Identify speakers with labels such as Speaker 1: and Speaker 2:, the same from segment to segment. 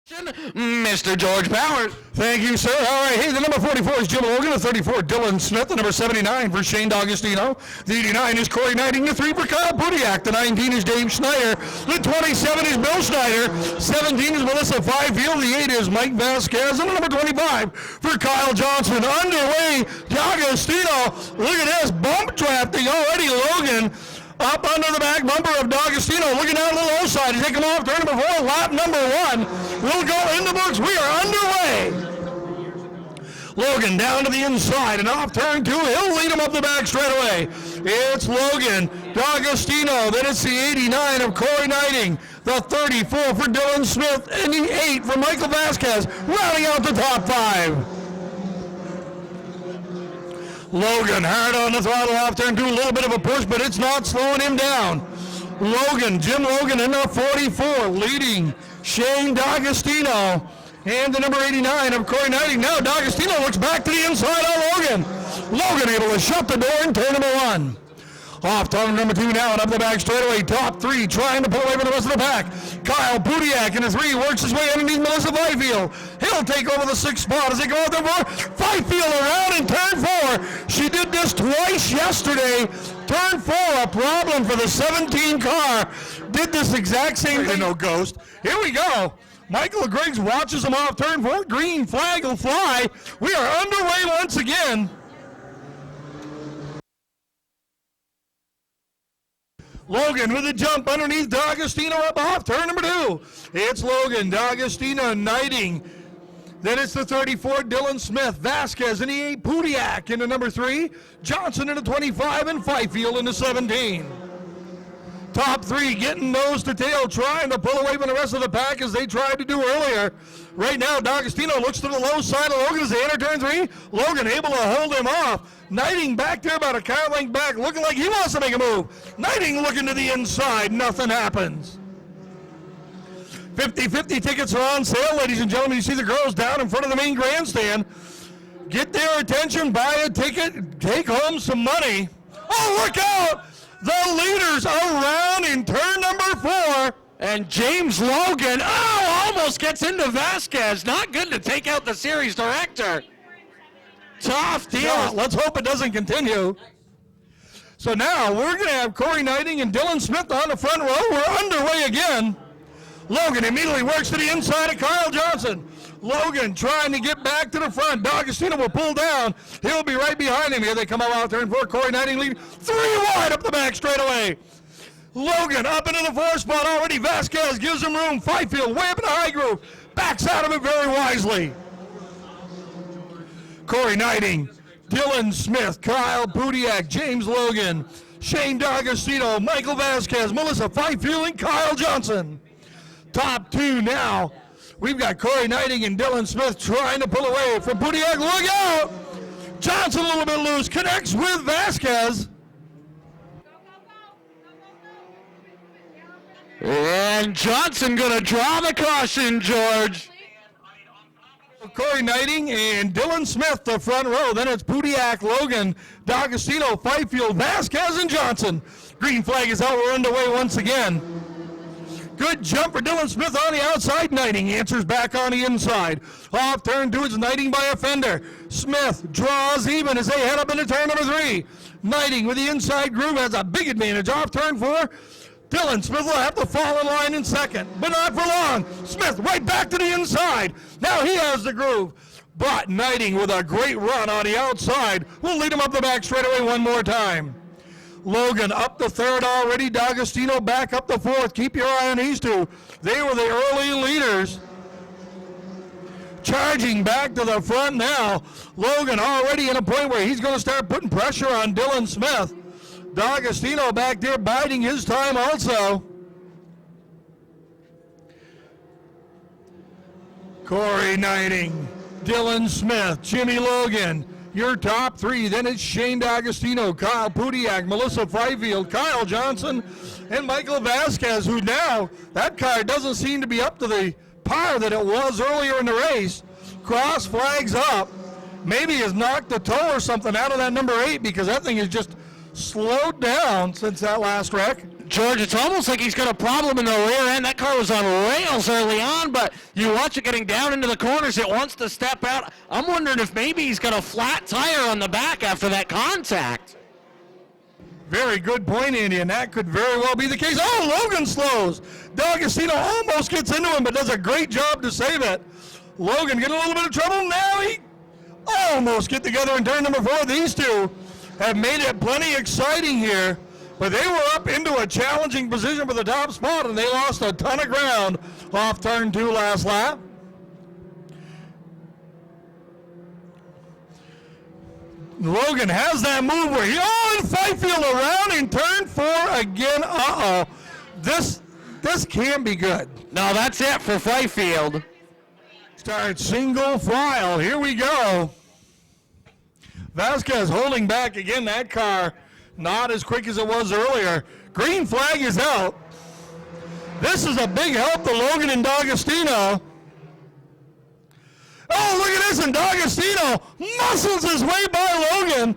Speaker 1: Mr. George Powers.
Speaker 2: Thank you, sir. All right, hey, the number 44 is Jim Logan, the 34, Dylan Smith, the number 79 for Shane D'Agostino, the 89 is Corey Knighting, the 3 for Kyle Budiak, the 19 is Dave Schneider, the 27 is Bill Schneider, 17 is Melissa Fifield, the 8 is Mike Vasquez, and the number 25 for Kyle Johnson. Underway, D'Agostino, look at this, bump drafting already, Logan. Up under the back bumper of D'Agostino, looking down the low side. He's taking off turn number 4, lap number 1. We'll go in the books. We are underway. Logan down to the inside and off turn 2. He'll lead him up the back straight away. It's Logan, D'Agostino, then it's the 89 of Corey Knighting, the 34 for Dylan Smith, and the 8 for Michael Vasquez, rounding out the top 5. Logan hard on the throttle, off turn 2, a little bit of a push, but it's not slowing him down. Logan, Jim Logan in the 44, leading Shane D'Agostino, and the number 89 of Corey Knighting. Now D'Agostino looks back to the inside on Logan. Logan able to shut the door in turn number 1. Off turn number 2 now and up the back straightaway. Top 3 trying to pull away from the rest of the pack. Kyle Budiak in the 3 works his way underneath Melissa Fifield. He'll take over the 6th spot as they go out there for Fifield around in turn 4. She did this twice yesterday. Turn 4, a problem for the 17 car. Did this exact same thing. No ghost. Here we go. Michael Griggs watches him off turn 4. Green flag will fly. We are underway once again. Logan with a jump underneath D'Agostino up off turn number 2. It's Logan, D'Agostino, Knighting. Then it's the 34, Dylan Smith, Vasquez in the 8, Budiak in the number 3, Johnson in the 25, and Fifield in the 17. Top 3 getting nose to tail, trying to pull away from the rest of the pack as they tried to do earlier. Right now, D'Agostino looks to the low side of Logan as they enter turn 3. Logan able to hold him off. Knighting back there about a car length back, looking like he wants to make a move. Knighting looking to the inside, nothing happens. 50-50 tickets are on sale, ladies and gentlemen. You see the girls down in front of the main grandstand. Get their attention, buy a ticket, take home some money. Oh, look out! The leaders are around in turn number 4.
Speaker 1: And James Logan, almost gets into Vasquez. Not good to take out the series director. Tough deal.
Speaker 2: Yeah, let's hope it doesn't continue. So now we're going to have Corey Knighting and Dylan Smith on the front row. We're underway again. Logan immediately works to the inside of Kyle Johnson. Logan trying to get back to the front. D'Agostino will pull down. He'll be right behind him. Here they come out turn 4. Corey Knighting lead 3 wide up the back straightaway. Logan up into the 4th spot already. Vasquez gives him room. Fifield way up in the high groove. Backs out of it very wisely. Corey Knighting, Dylan Smith, Kyle Budiak, James Logan, Shane D'Agostino, Michael Vasquez, Melissa Fifield, and Kyle Johnson. Top 2 now. We've got Corey Knighting and Dylan Smith trying to pull away from Budiak. Look out! Johnson a little bit loose, connects with Vasquez.
Speaker 1: And Johnson gonna draw the caution, George.
Speaker 2: Corey Knighting and Dylan Smith, the front row. Then it's Budiak, Logan, D'Agostino, Fifield, Vasquez, and Johnson. Green flag is out. We're underway once again. Good jump for Dylan Smith on the outside. Knighting answers back on the inside. Off turn 2, it's Knighting by a fender. Smith draws even as they head up into turn number 3. Knighting with the inside groove has a big advantage. Off turn 4. Dylan Smith will have to fall in line in second, but not for long. Smith right back to the inside. Now he has the groove. But Knighting with a great run on the outside will lead him up the back straightaway one more time. Logan up the 3rd already. D'Agostino back up the 4th. Keep your eye on these two. They were the early leaders. Charging back to the front now. Logan already in a point where he's going to start putting pressure on Dylan Smith. D'Agostino back there biding his time also. Corey Knighting, Dylan Smith, Jimmy Logan, your top 3. Then it's Shane D'Agostino, Kyle Budiak, Melissa Fifield, Kyle Johnson, and Michael Vasquez, who now, that car doesn't seem to be up to the par that it was earlier in the race. Cross flags up. Maybe has knocked the toe or something out of that number 8 because that thing is just slowed down since that last wreck.
Speaker 1: George, it's almost like he's got a problem in the rear end. That car was on rails early on, but you watch it getting down into the corners. It wants to step out. I'm wondering if maybe he's got a flat tire on the back after that contact.
Speaker 2: Very good point, Andy, and that could very well be the case. Oh, Logan slows. D'Agostino almost gets into him, but does a great job to save it. Logan getting a little bit of trouble. Now he almost get together in turn number 4. These two have made it plenty exciting here, but they were up into a challenging position for the top spot, and they lost a ton of ground off turn 2 last lap. Logan has that move where he, and Fifield around in turn 4 again. This can't be good.
Speaker 1: No, that's it for Fifield.
Speaker 2: Start single file. Here we go. Vasquez holding back again. That car not as quick as it was earlier. Green flag is out. This is a big help to Logan and D'Agostino. Oh, look at this, and D'Agostino muscles his way by Logan,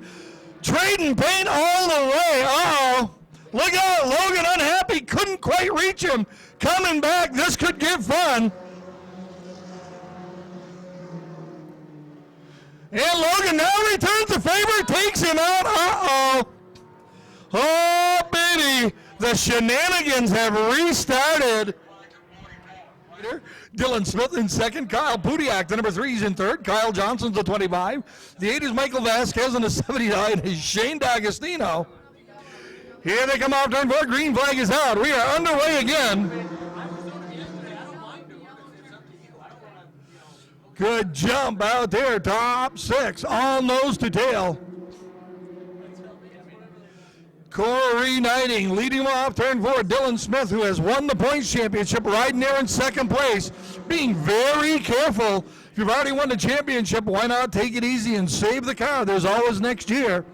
Speaker 2: trading paint all the way. Uh-oh. Look out, Logan unhappy, couldn't quite reach him. Coming back, this could get fun. And Logan now returns the favor, takes him out. Uh-oh. Oh, baby, the shenanigans have restarted. Dylan Smith in second. Kyle Pudiak, the number 3, is in third. Kyle Johnson's the 25. The 8 is Michael Vasquez, and the 79 is Shane D'Agostino. Here they come off turn 4. Green flag is out. We are underway again. Good jump out there, top 6, all nose to tail. Corey Knighting leading off turn 4. Dylan Smith, who has won the points championship, riding there in second place. Being very careful. If you've already won the championship, why not take it easy and save the car? There's always next year.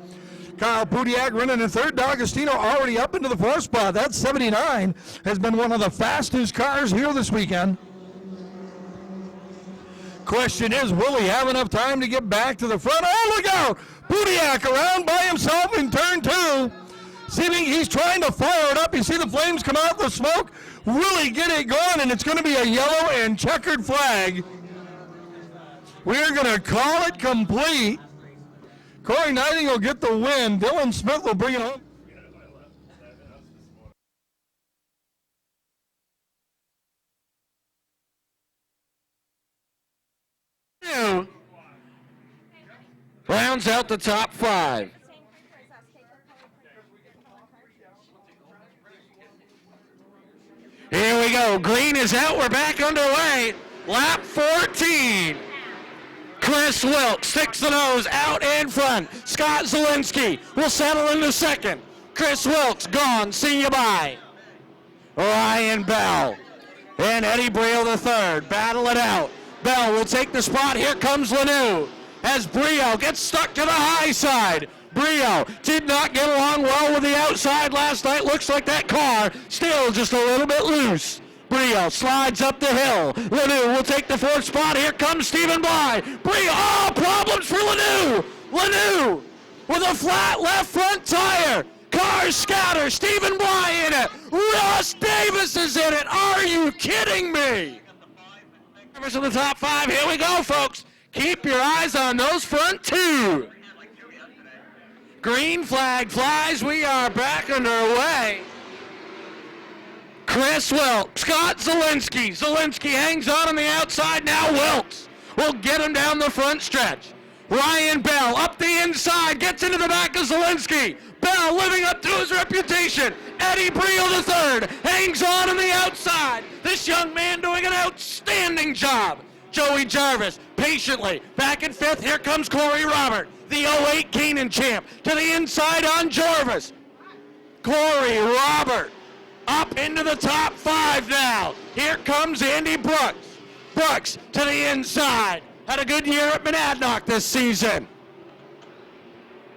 Speaker 2: Kyle Pudiak running in third. D'Agostino already up into the 4th spot. That 79 has been one of the fastest cars here this weekend. Question is, will he have enough time to get back to the front? Oh, look out! Pudiak around by himself in turn 2. Seeming he's trying to fire it up. You see the flames come out, the smoke. Will he get it going? And it's going to be a yellow and checkered flag. We're going to call it complete. Corey Knighting will get the win. Dylan Smith will bring it home.
Speaker 1: Rounds out the top 5. Here we go. Green is out. We're back underway. Lap 14. Chris Wilkes sticks the nose out in front. Scott Zielinski will settle into second. Chris Wilkes gone. See you bye. Ryan Bell and Eddie Briel the third. Battle it out. Bell will take the spot. Here comes Lanou as Brio gets stuck to the high side. Brio did not get along well with the outside last night. Looks like that car still just a little bit loose. Brio slides up the hill. Lanou will take the 4th spot. Here comes Stephen Bly. Brio, problems for Lanou. Lanou with a flat left front tire. Cars scatter. Stephen Bly in it. Ross Davis is in it. Are you kidding me? In the top 5. Here we go, folks. Keep your eyes on those front 2. Green flag flies. We are back underway. Chris Wilkes, Scott Zielinski. Zielinski hangs on the outside. Now Wilkes will get him down the front stretch. Ryan Bell up the inside, gets into the back of Zielinski. Bell living up to his reputation. Eddie Briel the third hangs on the outside. This young man doing an outstanding job. Joey Jarvis patiently back in 5th. Here comes Corey Robert, the 08 Keenan champ, to the inside on Jarvis. Corey Robert up into the top 5 now. Here comes Andy Brooks. Brooks to the inside. Had a good year at Monadnock this season.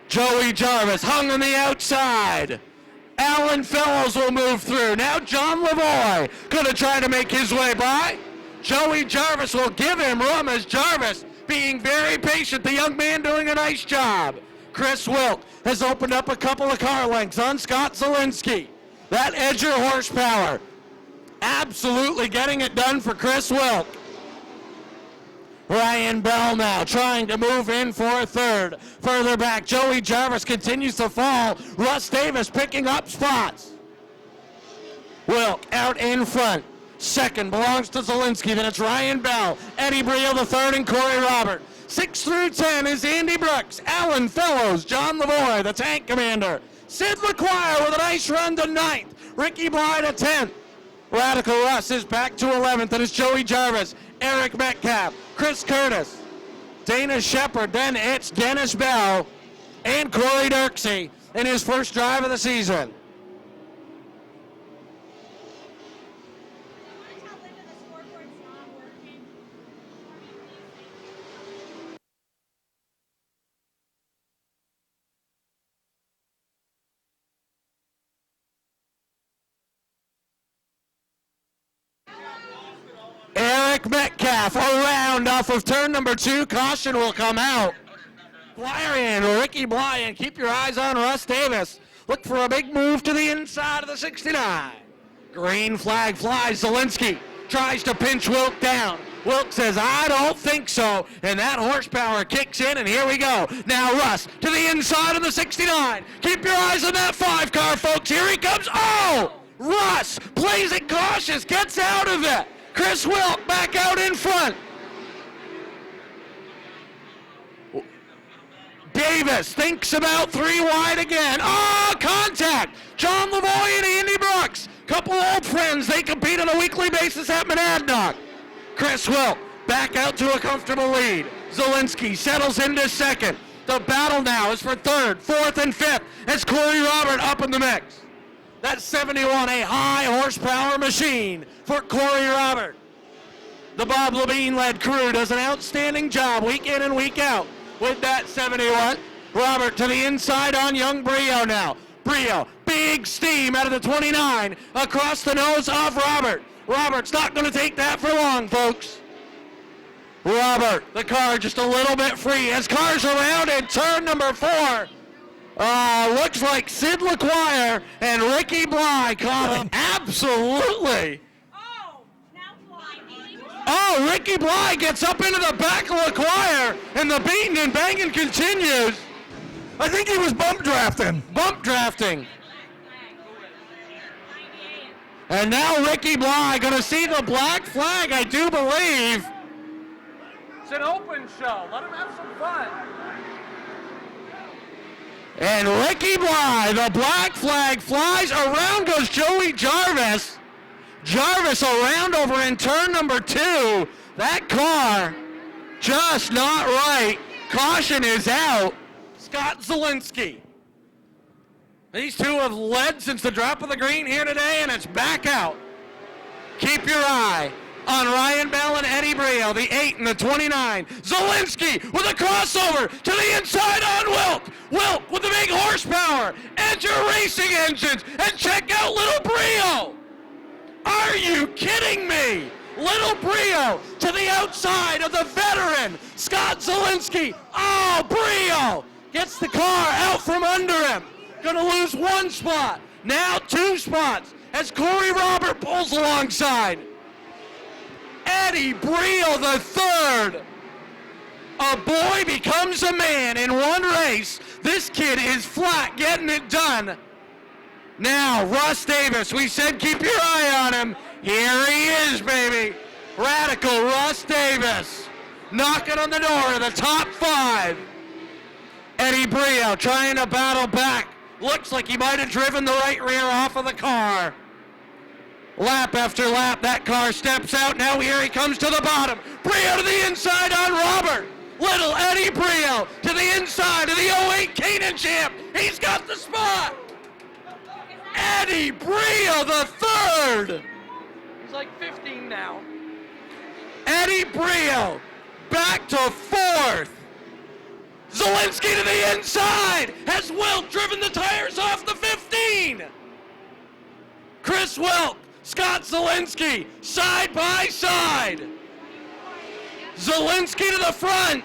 Speaker 1: Joey Jarvis hung on the outside. Alan Fellows will move through. Now John Lavoie gonna try to make his way by. Joey Jarvis will give him room as Jarvis being very patient. The young man doing a nice job. Chris Wilk has opened up a couple of car lengths on Scott Zielinski. That edger horsepower absolutely getting it done for Chris Wilk. Ryan Bell now trying to move in for a third. Further back, Joey Jarvis continues to fall. Russ Davis picking up spots. Wilk out in front. Second belongs to Zielinski. Then it's Ryan Bell, Eddie Briel the third, and Corey Robert. 6 through 10 is Andy Brooks, Alan Fellows, John Lavoie, the tank commander. Sid LeQuire with a nice run to 9th. Ricky Bly to 10th. Radical Russ is back to 11th. And it's Joey Jarvis, Eric Metcalf, Chris Curtis, Dana Shepard. Then it's Dennis Bell and Corey Dirksey in his first drive of the season. Eric Metcalf around off of turn number 2. Caution will come out. Flyer in, Ricky Bly, and keep your eyes on Russ Davis. Look for a big move to the inside of the 69. Green flag flies. Zielinski tries to pinch Wilk down. Wilk says, I don't think so. And that horsepower kicks in, and here we go. Now Russ to the inside of the 69. Keep your eyes on that 5 car, folks. Here he comes. Oh! Russ plays it cautious, gets out of it. Chris Wilk back out in front. Davis thinks about 3 wide again. Oh, contact. John Lavoie and Andy Brooks. Couple old friends. They compete on a weekly basis at Monadnock. Chris Wilk back out to a comfortable lead. Zielinski settles into second. The battle now is for third, fourth, and fifth as Corey Robert up in the mix. That's 71, a high horsepower machine for Corey Robert. The Bob Levine-led crew does an outstanding job week in and week out with that 71. Robert to the inside on young Brio now. Brio, big steam out of the 29 across the nose of Robert. Robert's not going to take that for long, folks. Robert, the car just a little bit free as cars around in turn number 4. Looks like Sid LeQuire and Ricky Bly caught him. Absolutely. Oh, Ricky Bly gets up into the back of LeQuire, and the beating and banging continues.
Speaker 2: I think he was bump drafting.
Speaker 1: Bump drafting. And now Ricky Bly going to see the black flag, I do believe. It's an open show. Let him have some fun. And Ricky Bly, the black flag flies. Around goes Joey Jarvis. Jarvis around over in turn number 2. That car just not right. Caution is out. Scott Zielinski. These two have led since the drop of the green here today, and it's back out. Keep your eye on Ryan Bell and Eddie Brio, the 8 and the 29. Zielinski with a crossover to the inside on Wilk. Wilk with the big horsepower. Enter racing engines, and check out little Brio. Are you kidding me? Little Brio to the outside of the veteran, Scott Zielinski. Oh, Brio gets the car out from under him. Gonna lose 1 spot. Now 2 spots as Corey Robert pulls alongside. Eddie Brio the third. A boy becomes a man in one race. This kid is flat getting it done. Now, Russ Davis, we said keep your eye on him. Here he is, baby. Radical Russ Davis. Knocking on the door of the top 5. Eddie Brio trying to battle back. Looks like he might have driven the right rear off of the car. Lap after lap, that car steps out. Now here he comes to the bottom. Brio to the inside on Robert. Little Eddie Brio to the inside of the 08 Canaan champ. He's got the spot. Eddie Brio the third. He's like 15 now. Eddie Brio back to 4th. Zielinski to the inside. Has Wilk driven the tires off the 15? Chris Wilk, Scott Zielinski, side by side. Zielinski to the front.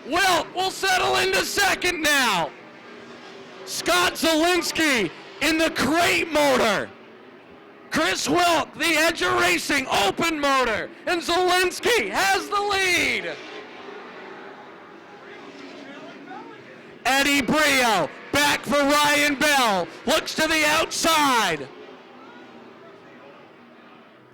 Speaker 1: Wilk will settle into second now. Scott Zielinski in the crate motor Chris Wilk, the edge of racing, open motor, and Zielinski has the lead. Eddie Brio back for Ryan Bell, looks to the outside.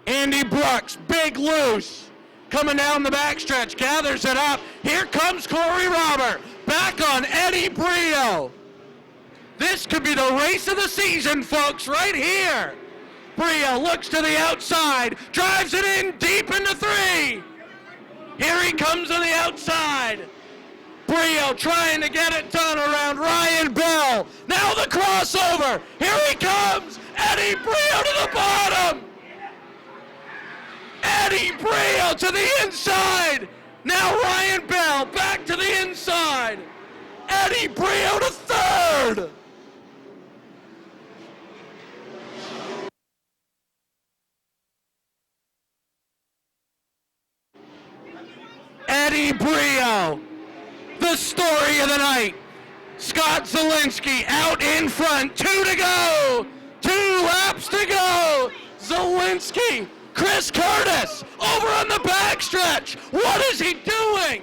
Speaker 1: Andy Brooks, big loose, coming down the backstretch, gathers it up. Here comes Corey Robert, back on Eddie Brio. This could be the race of the season, folks, right here. Brio looks to the outside, drives it in deep into 3. Here he comes on the outside. Brio trying to get it done around Ryan Bell. Now the crossover. Here he comes. Eddie Brio to the bottom. Eddie Brio to the inside. Now Ryan Bell back to the inside. Eddie Brio to third. Eddie Brio, the story of the night. Scott Zielinski out in front, 2 to go, 2 laps to go. Zielinski, Chris Curtis over on the backstretch. What is he doing?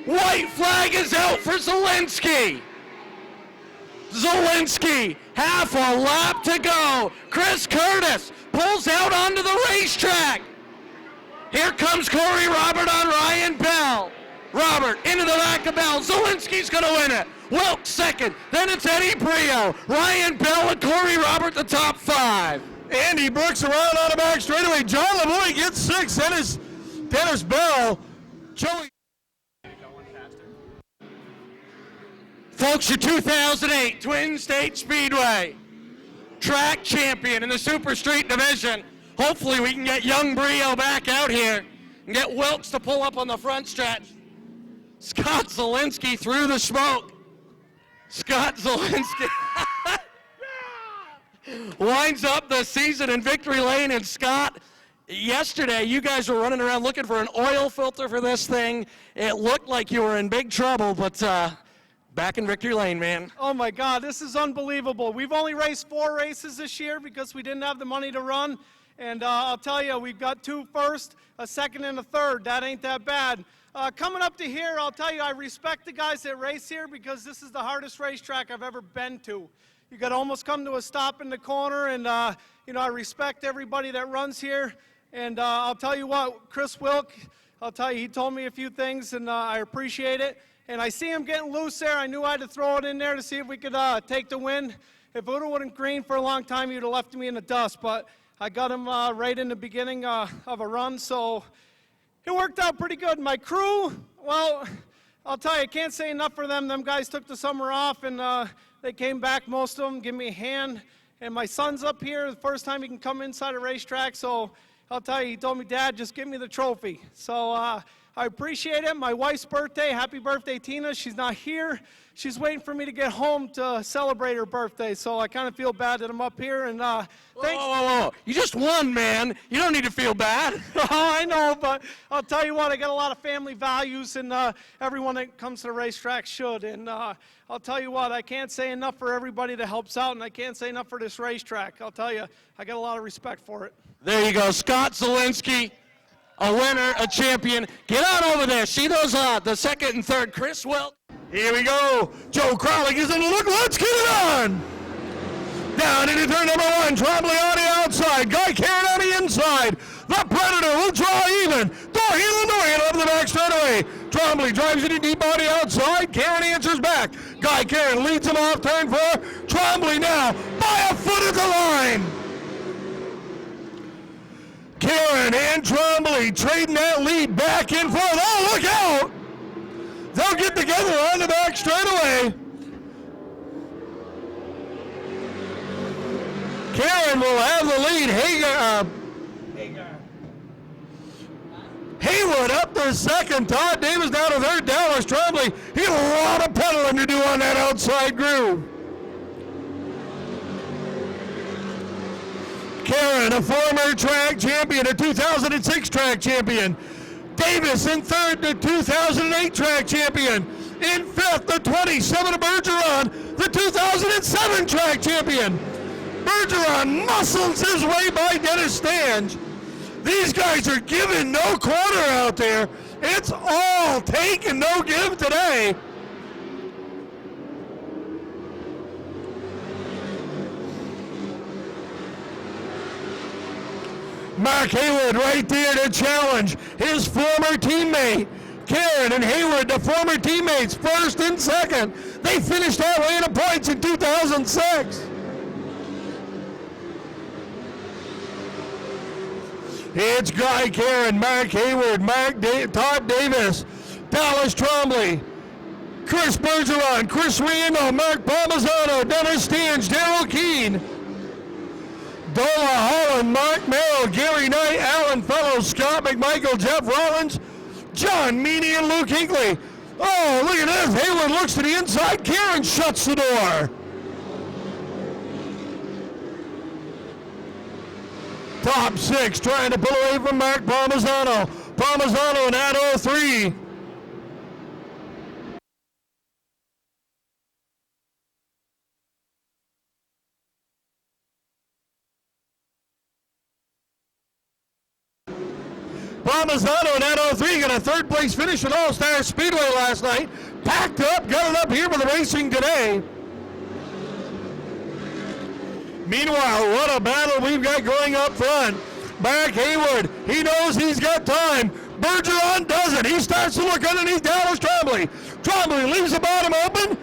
Speaker 1: White flag is out for Zielinski. Zielinski, half a lap to go. Chris Curtis pulls out onto the racetrack. Here comes Corey Robert on Ryan Bell. Robert into the back of Bell. Zielinski's going to win it. Wilk second. Then it's Eddie Brio. Ryan Bell and Corey Robert the top 5.
Speaker 2: Andy Brooks around on the back straightaway. John LeBoy gets 6. Then is Dennis Bell. Joey.
Speaker 1: Folks, your 2008 Twin State Speedway track champion in the Super Street Division. Hopefully we can get young Brio back out here and get Wilkes to pull up on the front stretch. Scott Zielinski through the smoke. Scott Zielinski winds up the season in victory lane. And Scott, yesterday you guys were running around looking for an oil filter for this thing. It looked like you were in big trouble, but back in victory lane, man.
Speaker 3: Oh my God, this is unbelievable. We've only raced 4 races this year because we didn't have the money to run. And I'll tell you, we've got 2 first, a second, and a third. That ain't that bad. Coming up to here, I'll tell you, I respect the guys that race here because this is the hardest racetrack I've ever been to. You got to almost come to a stop in the corner, and you know, I respect everybody that runs here. And I'll tell you what, Chris Wilk, I'll tell you, he told me a few things, and I appreciate it. And I see him getting loose there. I knew I had to throw it in there to see if we could take the win. If it would have went green for a long time, he would have left me in the dust. But I got him right in the beginning of a run, so it worked out pretty good. My crew, well, I'll tell you, I can't say enough for them. Them guys took the summer off, and they came back, most of them, give me a hand. And my son's up here, the first time he can come inside a racetrack, so I'll tell you, he told me, Dad, just give me the trophy. So I appreciate it. My wife's birthday, happy birthday, Tina. She's not here. She's waiting for me to get home to celebrate her birthday, so I kind of feel bad that I'm up here. And thanks.
Speaker 1: Whoa. You just won, man. You don't need to feel bad.
Speaker 3: Oh, I know, but I'll tell you what, I got a lot of family values, and everyone that comes to the racetrack should. And I'll tell you what, I can't say enough for everybody that helps out, and I can't say enough for this racetrack. I'll tell you, I got a lot of respect for it.
Speaker 1: There you go, Scott Zielinski, a winner, a champion. Get on over there. See those, the second and third. Chris Wilk.
Speaker 2: Here we go. Joe Crowley gives him a look. Let's get it on. Down into turn number 1. Trombley on the outside. Guy Karen on the inside. The Predator will draw even. Illinois over the back straightaway. Trombley drives it in deep on the outside. Karen answers back. Guy Karen leads him off turn 4. Trombley now by a foot at the line. Karen and Trombley trading that lead back and forth. Oh, look out! They'll get together on the back straightaway. Karen will have the lead. Haywood up to second. Todd Davis down to third. Dallas Trombley. He had a lot of pedaling to do on that outside groove. Karen, a former track champion, a 2006 track champion. Davis in third, the 2008 track champion. In fifth, the 27 of Bergeron, the 2007 track champion. Bergeron muscles his way by Dennis Stange. These guys are giving no quarter out there. It's all take and no give today. Mark Hayward right there to challenge his former teammate. Karen and Hayward, the former teammates, first and second. They finished that way in the points in 2006. It's Guy Karen, Mark Hayward, Todd Davis, Dallas Trombley, Chris Bergeron, Chris Randall, Mark Palmisano, Dennis Stange, Daryl Keene, Dola Holland, Mark Merrill, Gary Knight, Alan Fellows, Scott McMichael, Jeff Rollins, John Meany, and Luke Hinckley. Oh, look at this. Hayward looks to the inside. Karen shuts the door. Top six trying to pull away from Mark Palmisano. Palmisano in at 03. Palmisano in at 03 got a third place finish at All-Star Speedway last night. Packed up, got it up here for the racing today. Meanwhile, what a battle we've got going up front. Mark Hayward, he knows he's got time. Bergeron doesn't. He starts to look underneath Dallas Trombley. Trombley leaves the bottom open.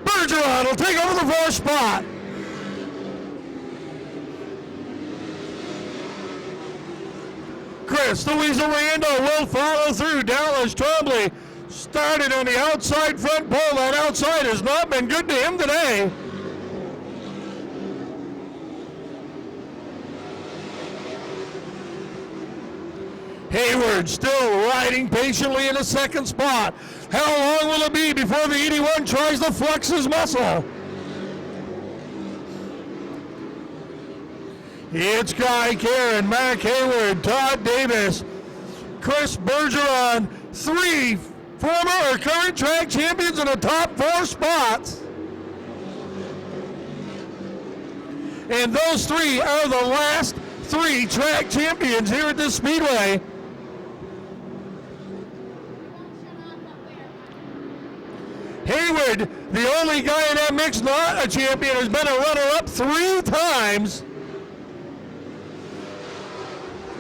Speaker 2: Bergeron will take over the fourth spot. Chris the Weasel Rando will follow through. Dallas Trombley started on the outside front pole. That outside has not been good to him today. Hayward still riding patiently in the second spot. How long will it be before the 81 tries to flex his muscle? It's Guy Karen, Mark Hayward, Todd Davis, Chris Bergeron, three former or current track champions in the top four spots. And those three are the last three track champions here at this Speedway. Hayward, the only guy in that mix not a champion, has been a runner-up 3 times.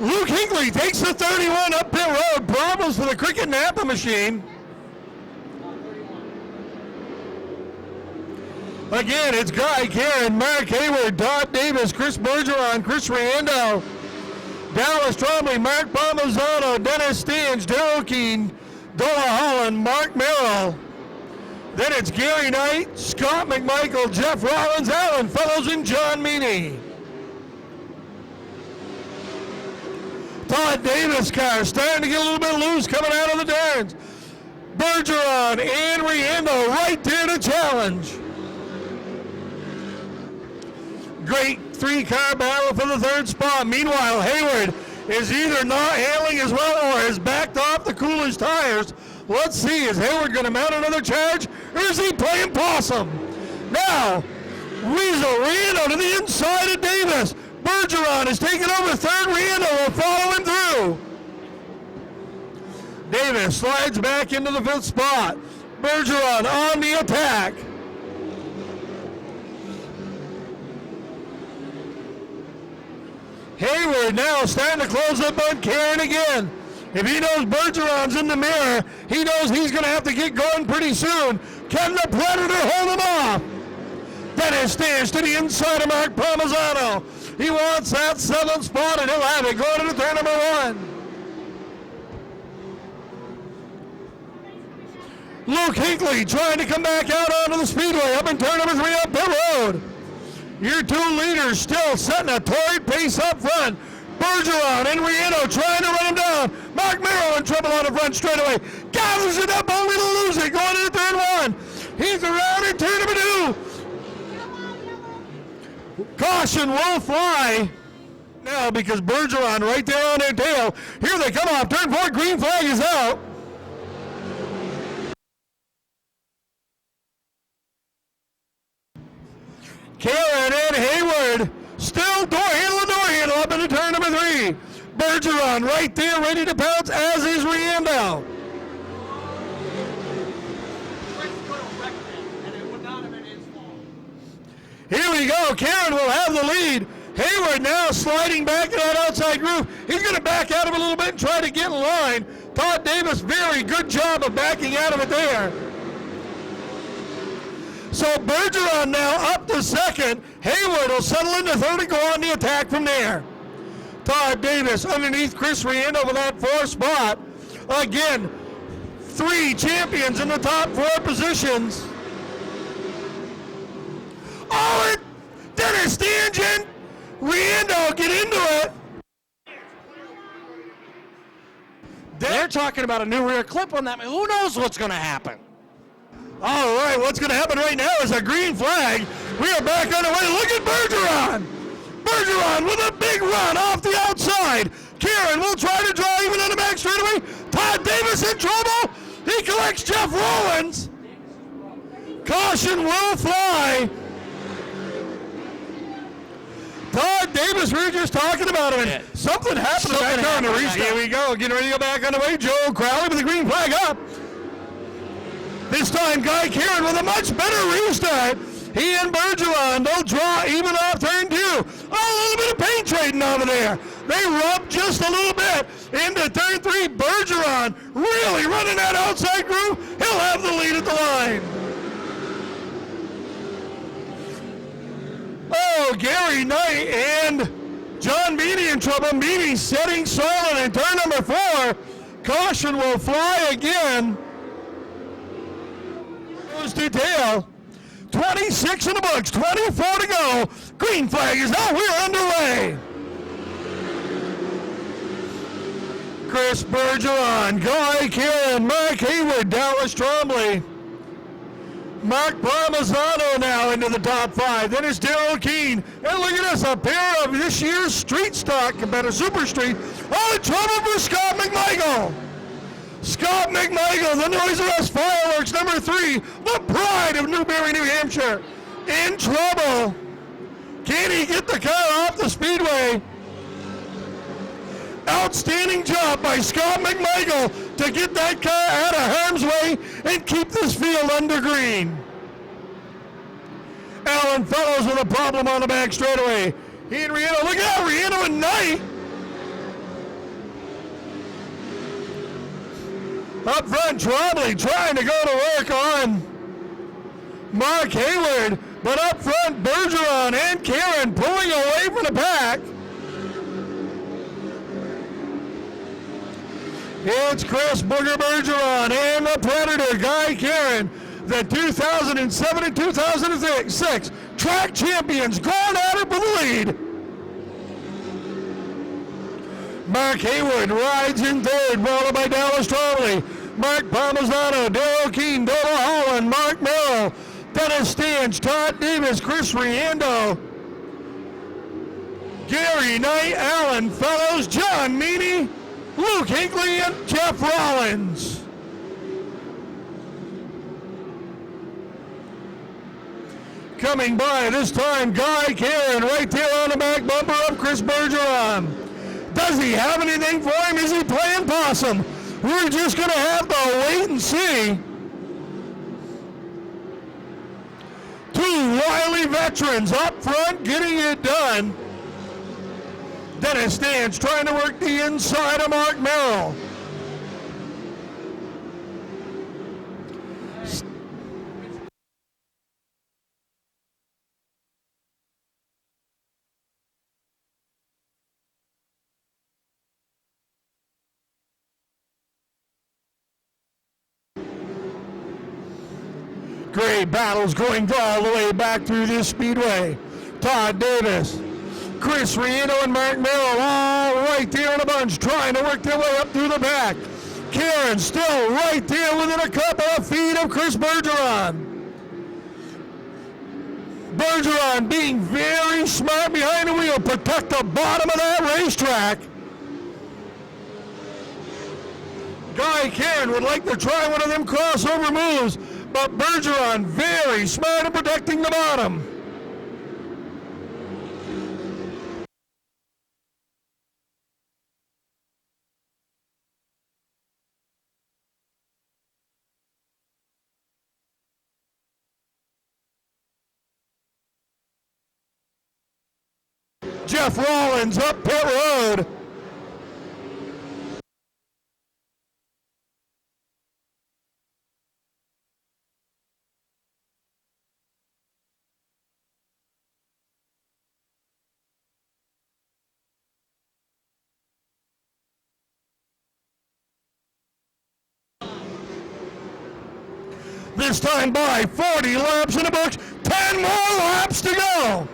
Speaker 2: Luke Hinckley takes the 31 up pit road. Problems for the Cricket Napa machine. Again, it's Guy Karen, Mark Hayward, Todd Davis, Chris Bergeron, Chris Riando, Dallas Trombley, Mark Palmisano, Dennis Stange, Daryl Keene, Dola Holland, Mark Merrill. Then it's Gary Knight, Scott McMichael, Jeff Rollins, Alan Fellows, and John Meany. Todd Davis car starting to get a little bit loose coming out of the turns. Bergeron and Riendo right there to challenge. Great 3-car battle for the third spot. Meanwhile, Hayward is either not handling as well or has backed off the Coolers tires. Let's see, is Hayward going to mount another charge or is he playing possum? Now, Weasel Riendo to the inside of Davis. Bergeron is taking over third. Riendo will follow him through. Davis slides back into the 5th spot. Bergeron on the attack. Hayward now starting to close up on Karen again. If he knows Bergeron's in the mirror, he knows he's going to have to get going pretty soon. Can the Predator hold him off? Dennis Stange to the inside of Mark Palmisano. He wants that 7th spot, and he'll have it going into turn number 1. Luke Hinckley trying to come back out onto the Speedway up in turn number 3 up pit road. Your 2 leaders still setting a torrid pace up front. Bergeron and Riendo trying to run him down. Mark Merrill in trouble on the front straightaway. Gathers it up only to lose it going into turn 1. He's around in turn number 2. Caution will fly now because Bergeron right there on their tail. Here they come off turn 4. Green flag is out. Karen and Hayward Bergeron right there, ready to pounce, as is Riendo. Here we go. Karen will have the lead. Hayward now sliding back to that outside groove. He's going to back out of it a little bit and try to get in line. Todd Davis, very good job of backing out of it there. So Bergeron now up to second. Hayward will settle into third and go on the attack from there. Todd Davis underneath Chris Riendo with that fourth spot. Again, 3 champions in the top 4 positions. Oh, Dennis Stangen, Riendo get into it.
Speaker 1: They're talking about a new rear clip on that. Who knows what's going to happen?
Speaker 2: All right, what's going to happen right now is a green flag. We are back underway. Look at Bergeron. Bergeron with a big run off the outside. Karen will try to draw even on the back straightaway. Todd Davis in trouble. He collects Jeff Rollins. Caution will fly. Todd Davis, we were just talking about him, and something happened back there on the restart. Here we go, getting ready to go back on the way. Joe Crowley with the green flag up. This time, Guy Karen with a much better restart. He and Bergeron, they'll draw even off turn 2. Oh, a little bit of paint trading over there. They rub just a little bit into turn 3. Bergeron really running that outside groove. He'll have the lead at the line. Oh, Gary Knight and John Meany in trouble. Meany setting solid in turn number 4. Caution will fly again. Goes to tail. 26 in the books, 24 to go. Green flag is out. We're underway. Chris Bergeron, Guy Karen, Mark Hayward, Dallas Trombley. Mark Parmesan now into the top 5. Then it's Daryl Keene. And look at this, a pair of this year's street stock, better super street. All in trouble for Scott McMichael. Scott McMichael, the Noise Arrest Fireworks, number 3, the pride of Newberry, New Hampshire. In trouble. Can he get the car off the speedway? Outstanding job by Scott McMichael to get that car out of harm's way and keep this field under green. Alan Fellows with a problem on the back straightaway. He and Riendo, look out, Riendo and Knight. Up front, Trombley trying to go to work on Mark Hayward, but up front, Bergeron and Karen pulling away from the pack. It's Chris Booger Bergeron and the Predator, Guy Karen, the 2007 and 2006 track champions, going at it for the lead. Mark Hayward rides in third, followed by Dallas Trombley. Mark Parmesano, Daryl Keene, Dolo Holland, Mark Merrill, Dennis Stange, Todd Davis, Chris Riendo, Gary Knight, Alan Fellows, John Meany, Luke Hinckley, and Jeff Rollins. Coming by this time, Guy Karen right there on the back bumper of Chris Bergeron. Does he have anything for him? Is he playing possum? We're just going to have to wait and see. 2 wily veterans up front getting it done. Dennis Stange trying to work the inside of Mark Merrill. Great battles going all the way back through this speedway. Todd Davis, Chris Riendo, and Mark Merrill all right there in a bunch, trying to work their way up through the back. Karen still right there within a couple of feet of Chris Bergeron. Bergeron being very smart behind the wheel, protect the bottom of that racetrack. Guy Karen would like to try one of them crossover moves, but Bergeron very smart at protecting the bottom. Jeff Rollins up pit road. This time by 40 laps in the books, 10 more laps to go.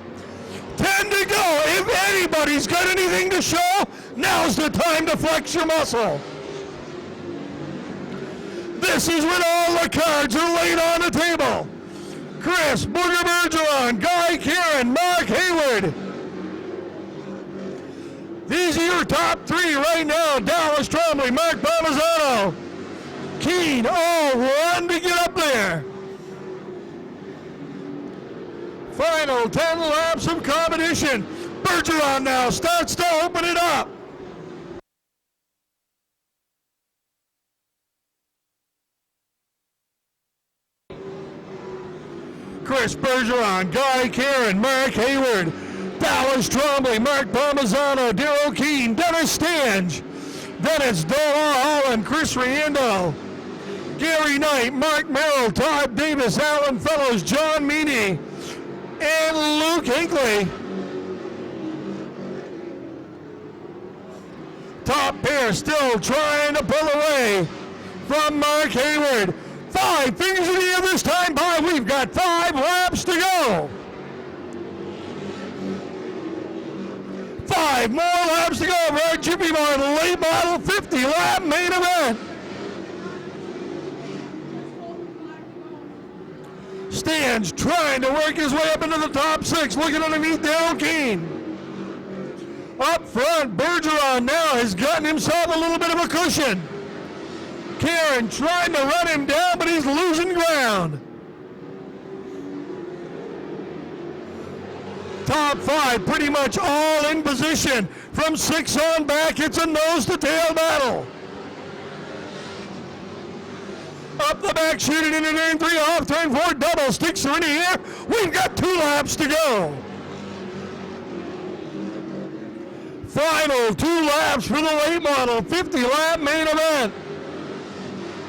Speaker 2: 10 to go. If anybody's got anything to show, now's the time to flex your muscle. This is when all the cards are laid on the table. Chris Booger Bergeron, Guy Kieran, Mark Hayward. These are your top three right now. Dallas Trombley, Mark Palmisano. Keane, all run to get up there. Final 10 laps of competition. Bergeron now starts to open it up. Chris Bergeron, Guy Kieran, Mark Hayward, Dallas Trombley, Mark Palmisano, Daryl Keane, Dennis Stange, Dennis Dola Holland, Chris Riendo, Gary Knight, Mark Merrill, Todd Davis, Alan Fellows, John Meany, and Luke Hinckley. Top pair still trying to pull away from Mark Hayward. 5 fingers in the air this time by. We've got 5 laps to go. 5 more laps to go. Right, Jiffy Martin, late model, 50-lap main event. Stan's trying to work his way up into the top 6, looking underneath Daryl Keane. Up front, Bergeron now has gotten himself a little bit of a cushion. Kieran trying to run him down, but he's losing ground. Top 5 pretty much all in position. From 6 on back, it's a nose-to-tail battle. Up the back, shooting into turn 3, off turn 4, double, sticks are in the air. We've got 2 laps to go. Final 2 laps for the late model, 50-lap main event.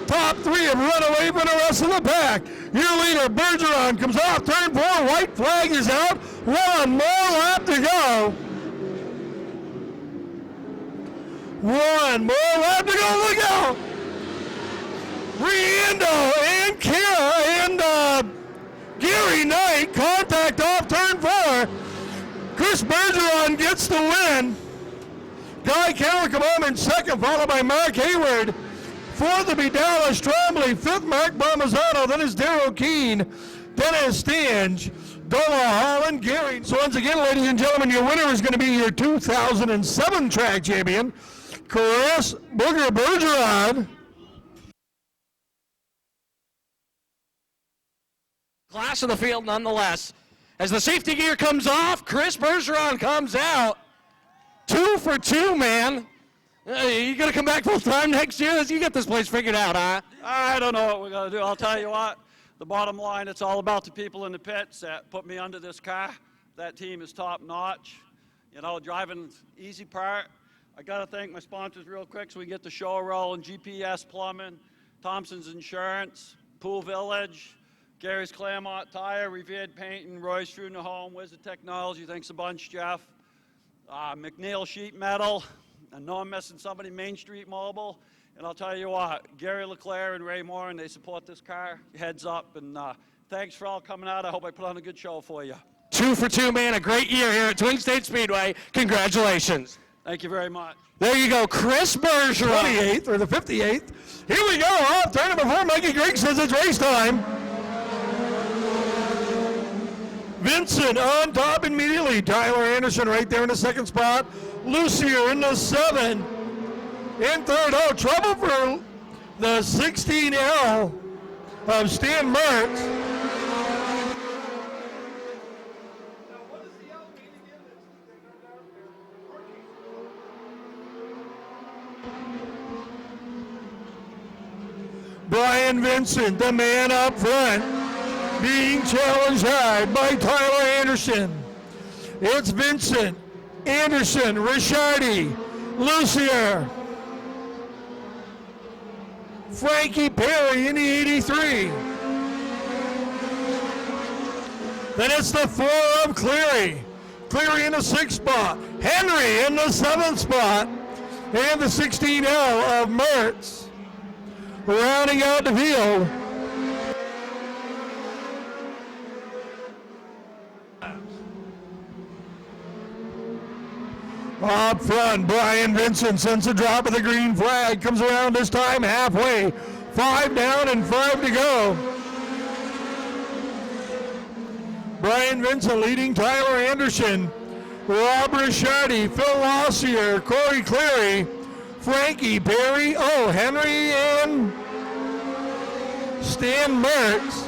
Speaker 2: Top 3 have run away from the rest of the pack. Your leader, Bergeron, comes off turn 4, white flag is out. 1 more lap to go. 1 more lap to go, look out. Riendo and Kira and Gary Knight contact off turn 4. Chris Bergeron gets the win. Guy Keller come home in second, followed by Mark Hayward. Fourth will be Dallas Trombley. Fifth, Mark Palmisano. Then is Daryl Keane. Dennis Stange. Dola Holland, Gary. So once again, ladies and gentlemen, your winner is going to be your 2007 track champion, Chris Booger Bergeron.
Speaker 1: Class of the field nonetheless. As the safety gear comes off, Chris Bergeron comes out. 2 for 2, man. You gonna come back full time next year? You get this place figured out, huh?
Speaker 4: I don't know what we're gonna do. I'll tell you what, the bottom line, it's all about the people in the pits that put me under this car. That team is top notch. You know, driving easy part. I gotta thank my sponsors real quick so we get the show rolling. GPS Plumbing, Thompson's Insurance, Pool Village, Gary's Claremont Tire, Revered Painting, Roy's Funeral Home, Wizard Technology, thanks a bunch, Jeff. McNeil Sheet Metal, I know I'm missing somebody, Main Street Mobile, and I'll tell you what, Gary LeClaire and Ray Morin, they support this car, heads up, and thanks for all coming out. I hope I put on a good show for you.
Speaker 1: 2 for 2, man, a great year here at Twin State Speedway. Congratulations.
Speaker 4: Thank you very much.
Speaker 1: There you go, Chris Bergeron.
Speaker 2: 28th or the 58th. Here we go, off turn number 4, Mikey Griggs says it's race time. Vincent on top immediately. Tyler Anderson right there in the second spot. Lucier in the 7. In third, oh, trouble for the 16L of Stan Mertz. Brian Vincent, the man up front, being challenged hard by Tyler Anderson. It's Vincent Anderson, Rishardi, Lucier, Frankie Perry in the 83. Then it's the 4 of Cleary. Cleary in the 6th spot. Henry in the 7th spot. And the 16L of Mertz. Rounding out the field. Up front, Brian Vincent sends a drop of the green flag. Comes around this time halfway. 5 down and 5 to go. Brian Vincent leading Tyler Anderson, Rob Rishardi, Phil Lossier, Corey Cleary, Frankie Perry, Henry, and Stan Mertz.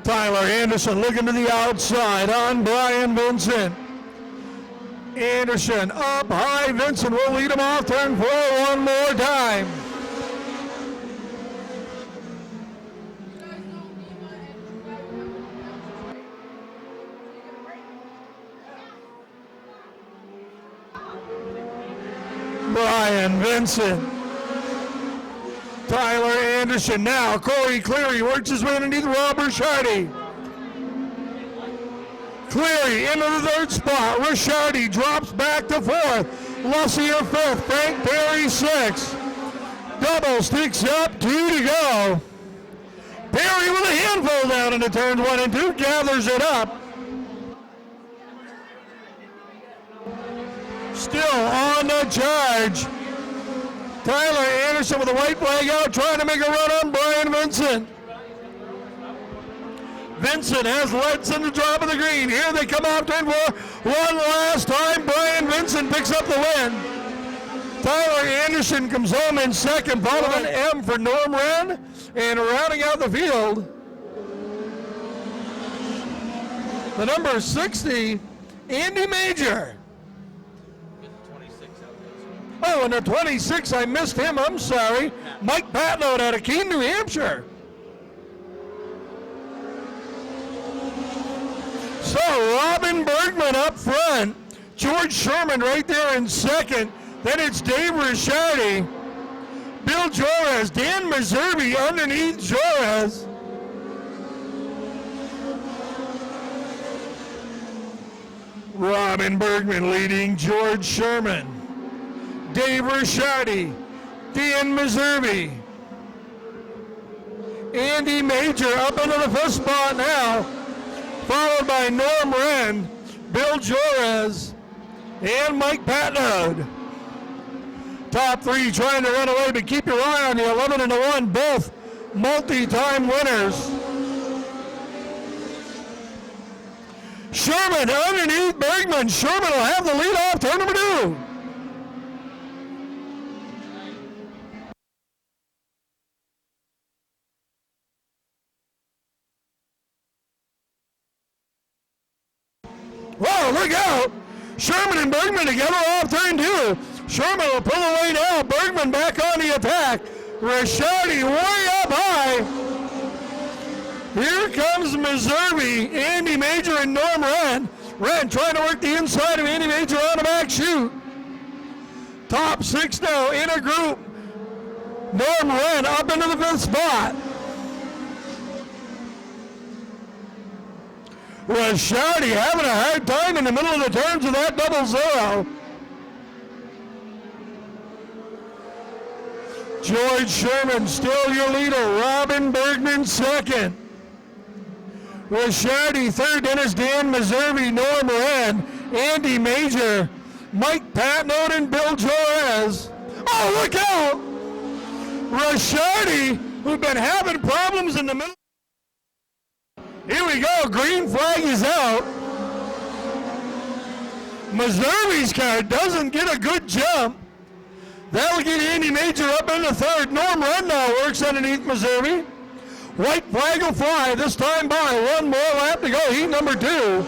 Speaker 2: Tyler Anderson looking to the outside on Brian Vincent. Anderson up high. Vincent will lead him off turn 4 one more time. Brian Vincent. Tyler Anderson now. Corey Cleary works his way underneath Rob Rishardi. Cleary into the 3rd spot. Rishardi drops back to 4th. Lussier 5th. Frank Perry 6th. Double sticks up, 2 to go. Perry with a handful down into turns 1 and 2. Gathers it up. Still on the charge. Tyler Anderson with a white flag out, trying to make a run on Brian Vincent. Vincent has leads in the drop of the green. Here they come off turn 4. One last time, Brian Vincent picks up the win. Tyler Anderson comes home in 2nd, followed by M for Norm Wren, and rounding out the field, the number 60, Andy Major. Oh, and the 26, I missed him, I'm sorry. Mike Patlow out of Keene, New Hampshire. So, Robin Bergman up front. George Sherman right there in 2nd. Then it's Dave Rishardi. Bill Jorez, Dan Meserve underneath Jorez. Robin Bergman leading George Sherman. Dave Rishardi, Dan Meserve, Andy Major up into the 5th spot now, followed by Norm Wren, Bill Jorez, and Mike Patnode. Top 3 trying to run away, but keep your eye on the 11 and the 1, both multi-time winners. Sherman underneath Bergman. Sherman will have the lead off turn number 2. Whoa, look out! Sherman and Bergman together off turn 2. Sherman will pull away now. Bergman back on the attack. Rishardi way up high. Here comes Meserve, Andy Major, and Norm Wren. Wren trying to work the inside of Andy Major on the back chute. Top 6 now in a group. Norm Wren up into the 5th spot. Rishardi having a hard time in the middle of the turns with that 0. George Sherman still your leader. Robin Bergman 2nd. Rishardi 3rd. Then is Dan Meserve, Norm Wren, Andy Major, Mike Patnode, and Bill Jorez. Oh, look out! Rishardi, who's been having problems in the middle. Here we go, green flag is out. Meserve's car doesn't get a good jump. That'll get Andy Major up in the 3rd. Norm Wren now works underneath Meserve. White flag will fly, this time by. 1 more lap to go, heat number 2.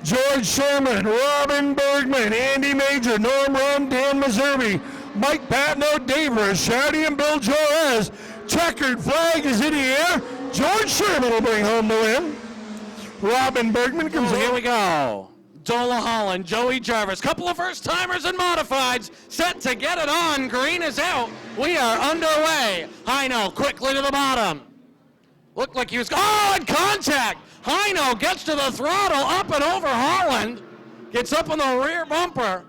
Speaker 2: George Sherman, Robin Bergman, Andy Major, Norm Wren, Dan Meserve, Mike Patnode, Dave Rishardi, and Bill Jorez. Check checkered flag is in the air. George Sherman will bring home the win. Robin Bergman comes
Speaker 1: Here
Speaker 2: in.
Speaker 1: we go. Dola Holland, Joey Jarvis, couple of first-timers and modifieds set to get it on. Green is out. We are underway. Heino quickly to the bottom. Looked like he was, and contact. Heino gets to the throttle, up and over Holland. Gets up on the rear bumper.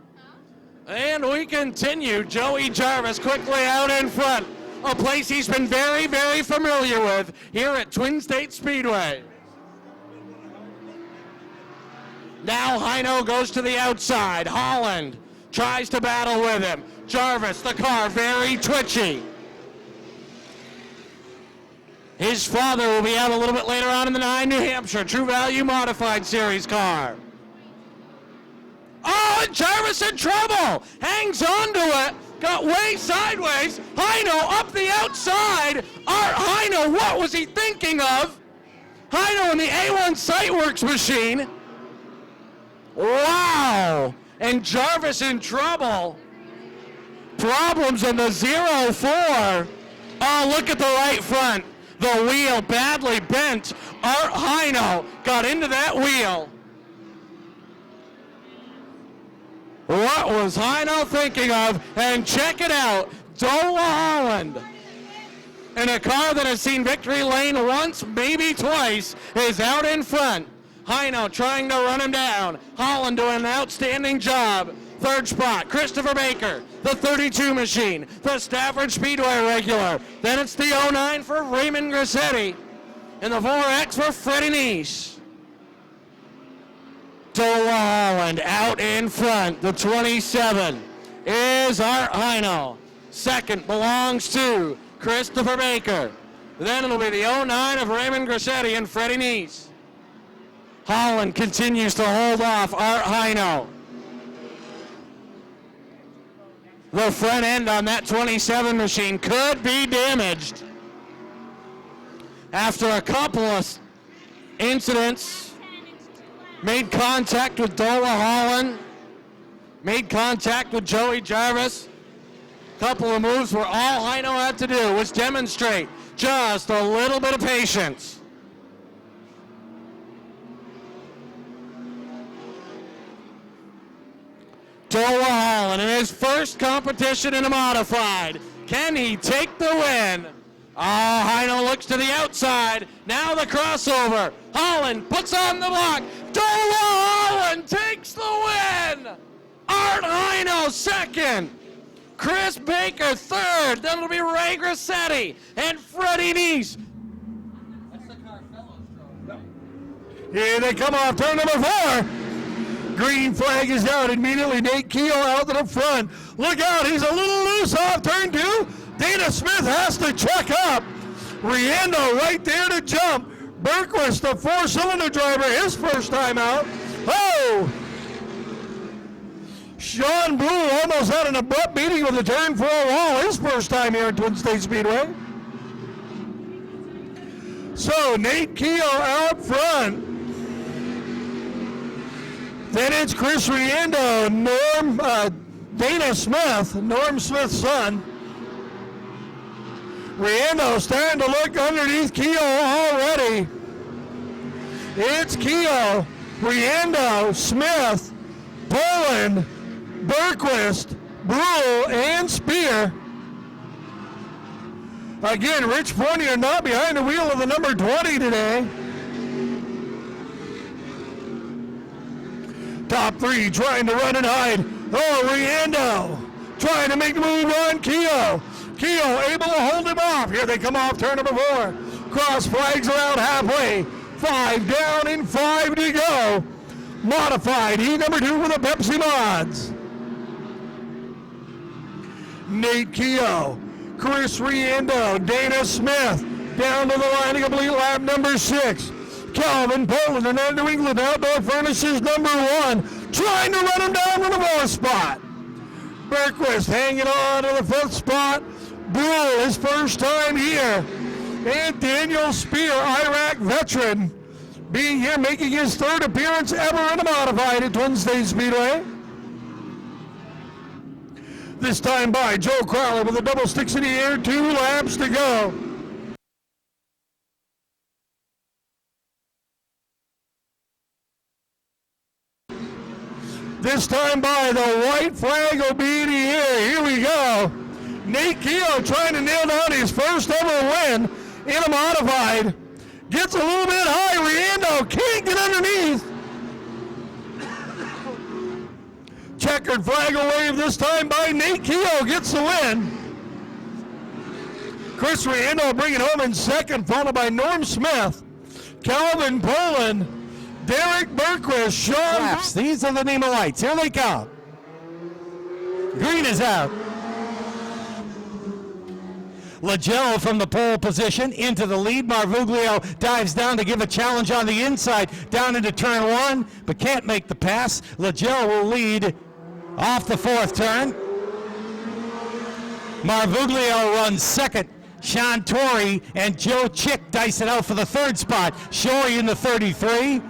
Speaker 1: And we continue. Joey Jarvis quickly out in front. A place he's been very, very familiar with here at Twin State Speedway. Now Heino goes to the outside. Holland tries to battle with him. Jarvis, the car, very twitchy. His father will be out a little bit later on in the 9 New Hampshire True Value Modified Series car. Oh, and Jarvis in trouble. Hangs onto it. Got way sideways. Heino up the outside. Art Heino, what was he thinking of? Heino in the A1 Sightworks machine. Wow! And Jarvis in trouble. Problems in the 0-4. Oh, look at the right front. The wheel badly bent. Art Heino got into that wheel. What was Heino thinking of? And check it out. Dola Holland, in a car that has seen victory lane once, maybe twice, is out in front. Heino trying to run him down. Holland doing an outstanding job. Third spot, Christopher Baker, the 32 machine, the Stafford Speedway regular. Then it's the 09 for Raymond Grassetti, and the 4X for Freddie Neese. Dola Holland out in front. The 27 is Art Heino. Second belongs to Christopher Baker. Then it'll be the 09 of Raymond Grassetti and Freddie Neese. Holland continues to hold off Art Heino. The front end on that 27 machine could be damaged. After a couple of incidents, made contact with Dola Holland, made contact with Joey Jarvis. Couple of moves where all Heino had to do was demonstrate just a little bit of patience. Dola Holland in his first competition in a modified. Can he take the win? Oh, Heino looks to the outside. Now the crossover. Holland puts on the block. Dola Holland takes the win. Art Heino second. Chris Baker third. Then it'll be Ray Grassetti and Freddie Neese.
Speaker 2: Here they come off turn number 4. Green flag is out immediately. Nate Keogh out to the front. Look out, he's a little loose off turn 2. Dana Smith has to check up. Riendo right there to jump. Berquist, the 4-cylinder driver, his first time out. Oh! Sean Blue almost had an abrupt meeting with the turn 4 wall, his first time here at Twin State Speedway. So Nate Keogh out front. Then it's Chris Riendo, Dana Smith, Norm Smith's son. Riendo starting to look underneath Keogh already. It's Keogh, Riendo, Smith, Poland, Berquist, Brule, and Spear. Again, Rich Fournier not behind the wheel of the number 20 today. Top 3 trying to run and hide. Oh, Riendo trying to make the move on Keogh. Keogh able to hold him off. Here they come off turn number 4. Cross flags around halfway. 5 down and 5 to go. Modified, heat number 2 with the Pepsi Mods. Nate Keogh, Chris Riendo, Dana Smith, down to the line to complete lap number 6. Calvin Poland and our New England Outdoor Furnaces number 1, trying to run him down to the 4th spot. Berquist hanging on to the 5th spot. Brule, his first time here. And Daniel Spear, Iraq veteran, being here, making his 3rd appearance ever in a modified at Twin State Speedway. This time by Joe Crowley with the double sticks in the air, 2 laps to go. This time by the white flag will be in the air. Here we go. Nate Keogh trying to nail down his first ever win in a modified. Gets a little bit high. Riendo can't get underneath. Checkered flag will wave this time by Nate Keogh. Gets the win. Chris Riendo bringing home in second, followed by Norm Smith, Calvin Poland, Derek Berquist, Sean.
Speaker 1: Laps. These are the NEMA lights. Here they come. Green is out. Lagel from the pole position into the lead. Marvuglio dives down to give a challenge on the inside, down into turn one, but can't make the pass. Lagel will lead off the fourth turn. Marvuglio runs second. Sean Torrey and Joe Chick dice it out for the third spot. Shorey in the 33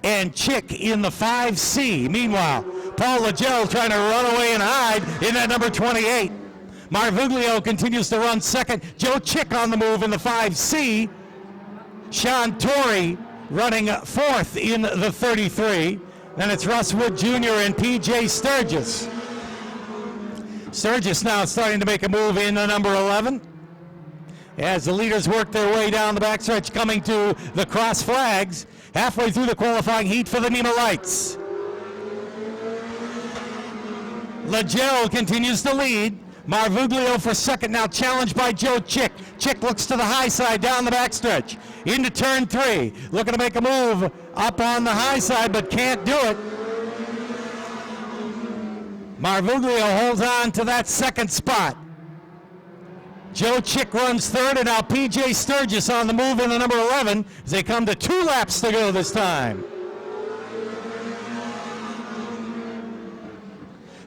Speaker 1: and Chick in the 5C. Meanwhile, Paul Lagel trying to run away and hide in that number 28. Marvuglio continues to run second. Joe Chick on the move in the 5C. Sean Torrey running fourth in the 33. Then it's Russ Wood Jr. and P.J. Sturgis. Sturgis now starting to make a move in the number 11 as the leaders work their way down the backstretch, coming to the cross flags halfway through the qualifying heat for the NEMA lights. Lagel continues to lead. Marvuglio for second, now challenged by Joe Chick. Chick looks to the high side down the backstretch into turn three, looking to make a move up on the high side but can't do it. Marvuglio holds on to that second spot. Joe Chick runs third, and now P.J. Sturgis on the move in the number 11 as they come to 2 laps to go this time.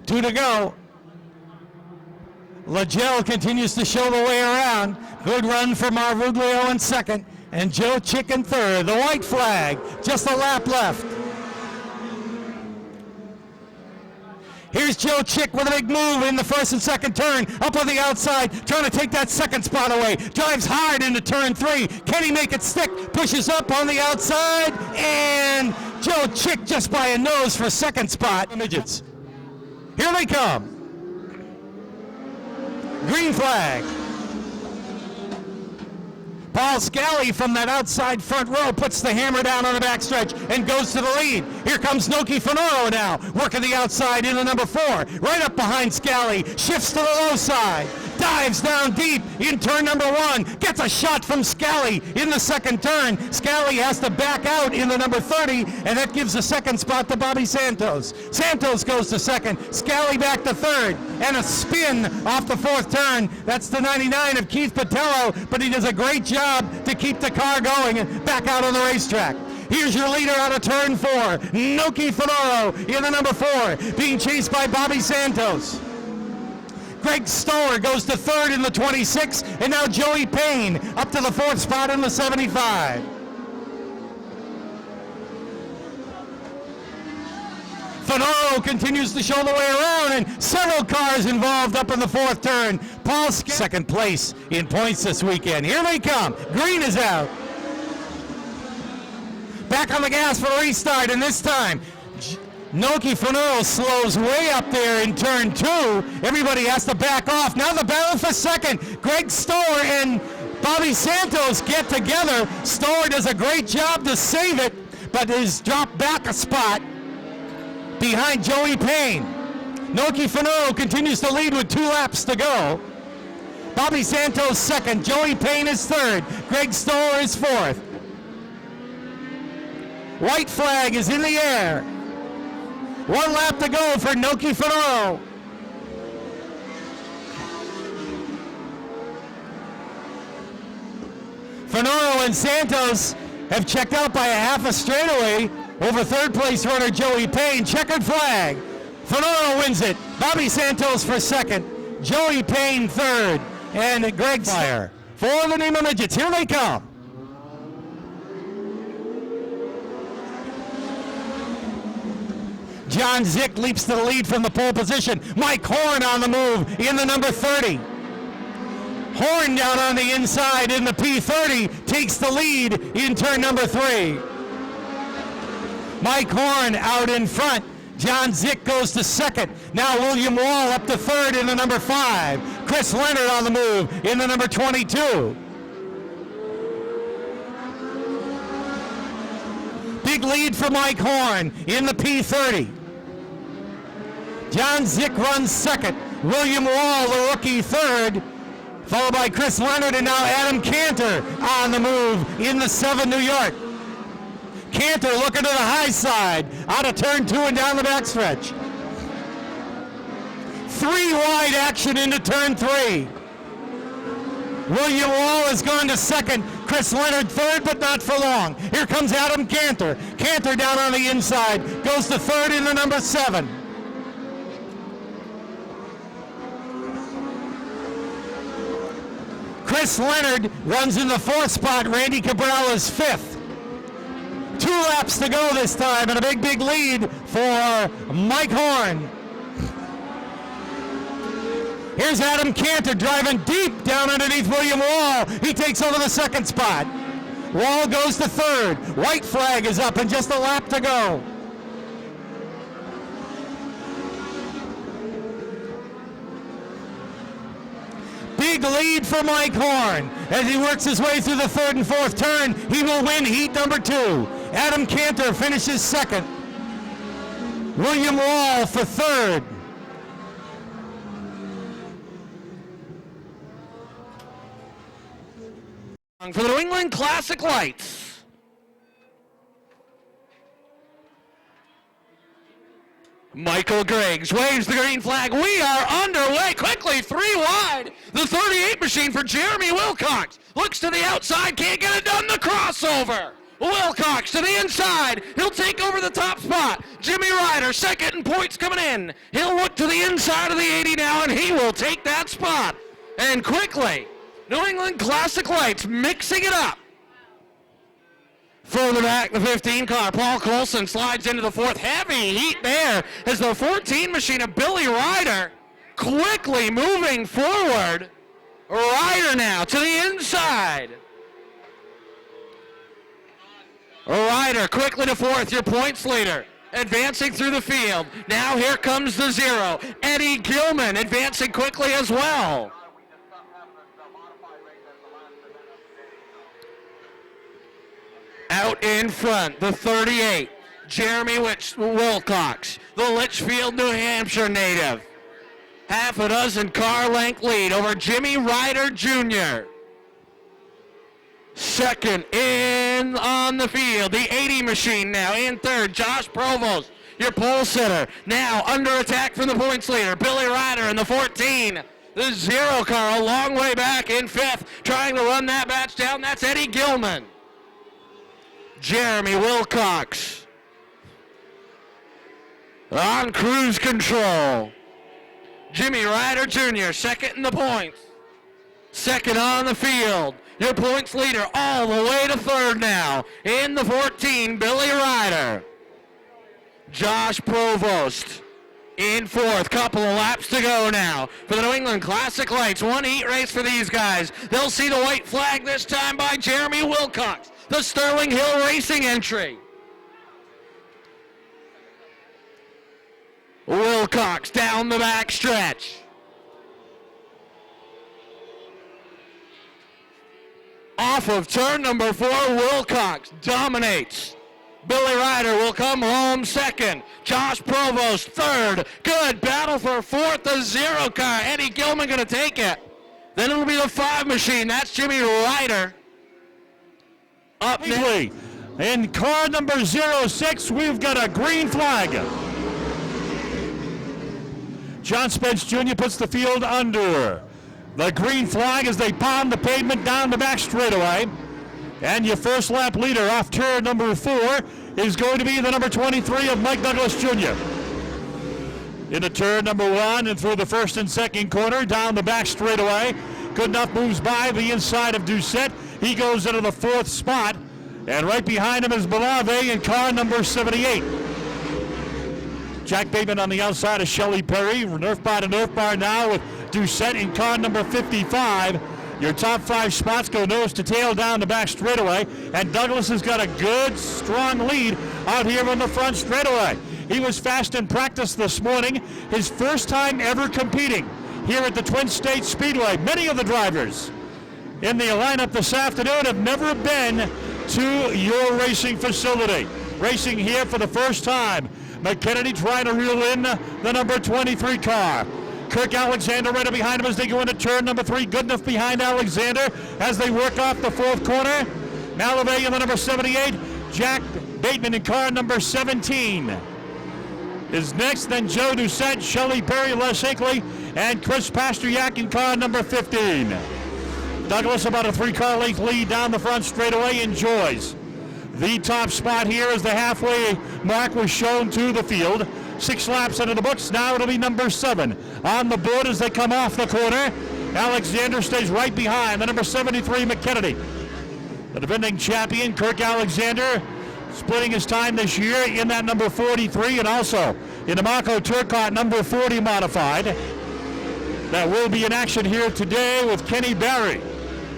Speaker 1: 2 to go. Lagel continues to show the way around. Good run for Marvuglio in second, and Joe Chick in third. The white flag, just a lap left. Here's Joe Chick with a big move in the first and second turn, up on the outside, trying to take that second spot away. Drives hard into turn 3. Can he make it stick? Pushes up on the outside, and Joe Chick just by a nose for second spot. Midgets. Here they come. Green flag. Paul Scally from that outside front row puts the hammer down on the backstretch and goes to the lead. Here comes Noki Fenoro now, working the outside into number 4. Right up behind Scally, shifts to the low side, dives down deep in turn number 1, gets a shot from Scally in the second turn. Scally has to back out in the number 30, and that gives the second spot to Bobby Santos. Santos goes to second, Scally back to third, and a spin off the fourth turn. That's the 99 of Keith Patello, but he does a great job to keep the car going and back out on the racetrack. Here's your leader out of turn 4, Noki Fenoro in the number 4, being chased by Bobby Santos. Greg Stoller goes to third in the 26, and now Joey Payne up to the 4th spot in the 75. Fenoro continues to show the way around, and several cars involved up in the 4th turn. Paul second place in points this weekend. Here they come. Green is out. Back on the gas for the restart, and this time Noki Fenoro slows way up there in turn 2. Everybody has to back off. Now the battle for second. Greg Stoller and Bobby Santos get together. Stoller does a great job to save it, but is dropped back a spot behind Joey Payne. Noki Fenoro continues to lead with 2 laps to go. Bobby Santos second, Joey Payne is third, Greg Stoller is 4th. White flag is in the air. 1 lap to go for Noki Fenoro. Fenoro and Santos have checked out by a half a straightaway over third place runner Joey Payne. Checkered flag. Fenoro wins it. Bobby Santos for second. Joey Payne third. And Greg Fire for the NEMA Midgets. Here they come. John Zick leaps to the lead from the pole position. Mike Horn on the move in the number 30. Horn down on the inside in the P30 takes the lead in turn number 3.
Speaker 5: Mike Horn out in front. John Zick goes to second. Now William Wall up to third in the number 5. Chris Leonard on the move in the number 22. Big lead for Mike Horn in the P30. John Zick runs second. William Wall, the rookie, third. Followed by Chris Leonard, and now Adam Cantor on the move in the 7 New York. Cantor looking to the high side, out of turn 2 and down the backstretch. 3 wide action into turn 3. William Wall has gone to second, Chris Leonard third, but not for long. Here comes Adam Cantor. Cantor down on the inside, goes to third in the number 7. Chris Leonard runs in the 4th spot. Randy Cabral is 5th. 2 laps to go this time, and a big lead for Mike Horn. Here's Adam Cantor driving deep down underneath William Wall. He takes over the 2nd spot. Wall goes to 3rd. White flag is up and just a lap to go. Big lead for Mike Horn. As he works his way through the 3rd and 4th turn, he will win heat number 2. Adam Cantor finishes 2nd. William Wall for 3rd.
Speaker 1: For the New England Classic Lights. Michael Griggs waves the green flag. We are underway. Quickly, 3 wide. The 38 machine for Jeremy Wilcox. Looks to the outside, can't get it done. The crossover. Wilcox to the inside. He'll take over the top spot. Jimmy Ryder, second in points coming in. He'll look to the inside of the 80 now, and he will take that spot. And quickly, New England Classic Lights mixing it up. Further back, the 15 car, Paul Coulson slides into the 4th. Heavy heat there as the 14 machine of Billy Ryder quickly moving forward. Ryder now to the inside. Ryder quickly to 4th, your points leader, advancing through the field. Now here comes the 0. Eddie Gilman advancing quickly as well. Out in front, the 38, Jeremy Wilcox, the Litchfield, New Hampshire native. Half a dozen car length lead over Jimmy Ryder Jr. Second in on the field, the 80 machine now in 3rd, Josh Provost, your pole sitter. Now under attack from the points leader, Billy Ryder in the 14. The 0 car a long way back in 5th, trying to run that batch down. That's Eddie Gilman. Jeremy Wilcox on cruise control. Jimmy Ryder Jr. second in the points. Second on the field. Your points leader all the way to 3rd now. In the 14, Billy Ryder. Josh Provost in 4th. Couple of laps to go now for the New England Classic Lights. 1 heat race for these guys. They'll see the white flag this time by Jeremy Wilcox, the Sterling Hill Racing entry. Wilcox down the back stretch. Off of turn number 4, Wilcox dominates. Billy Ryder will come home 2nd. Josh Provost 3rd. Good battle for 4th, the 0 car. Eddie Gilman going to take it. Then it'll be the 5 machine. That's Jimmy Ryder. Up next.
Speaker 5: In car number 06, we've got a green flag. John Spence Jr. puts the field under. The green flag as they pound the pavement down the back straightaway. And your first lap leader off turn number 4 is going to be the number 23 of Mike Douglas Jr. Into turn number 1 and through the 1st and 2nd corner, down the back straightaway. Good enough moves by the inside of Doucette. He goes into the 4th spot. And right behind him is Belave in car number 78. Jack Bateman on the outside of Shelley Perry. Nerf bar to nerf bar now with Doucette in car number 55. Your top 5 spots go nose to tail down the back straightaway, and Douglas has got a good, strong lead out here on the front straightaway. He was fast in practice this morning, his first time ever competing here at the Twin States Speedway. Many of the drivers in the lineup this afternoon have never been to your racing facility. Racing here for the first time. McKennedy trying to reel in the number 23 car. Kirk Alexander right behind him as they go into turn number 3. Good enough behind Alexander as they work off the 4th corner. Malavey in the number 78. Jack Bateman in car number 17 is next. Then Joe Doucette, Shelley Perry, Les Hinckley, and Chris Pasteryak in car number 15. Douglas about a 3-car length lead down the front straightaway, enjoys the top spot here as the halfway mark was shown to the field. 6 laps into the books. Now it'll be number 7 on the board as they come off the corner. Alexander stays right behind the number 73 McKennedy. The defending champion Kirk Alexander splitting his time this year in that number 43 and also in the Marco Turcotte number 40 modified. That will be in action here today with Kenny Barry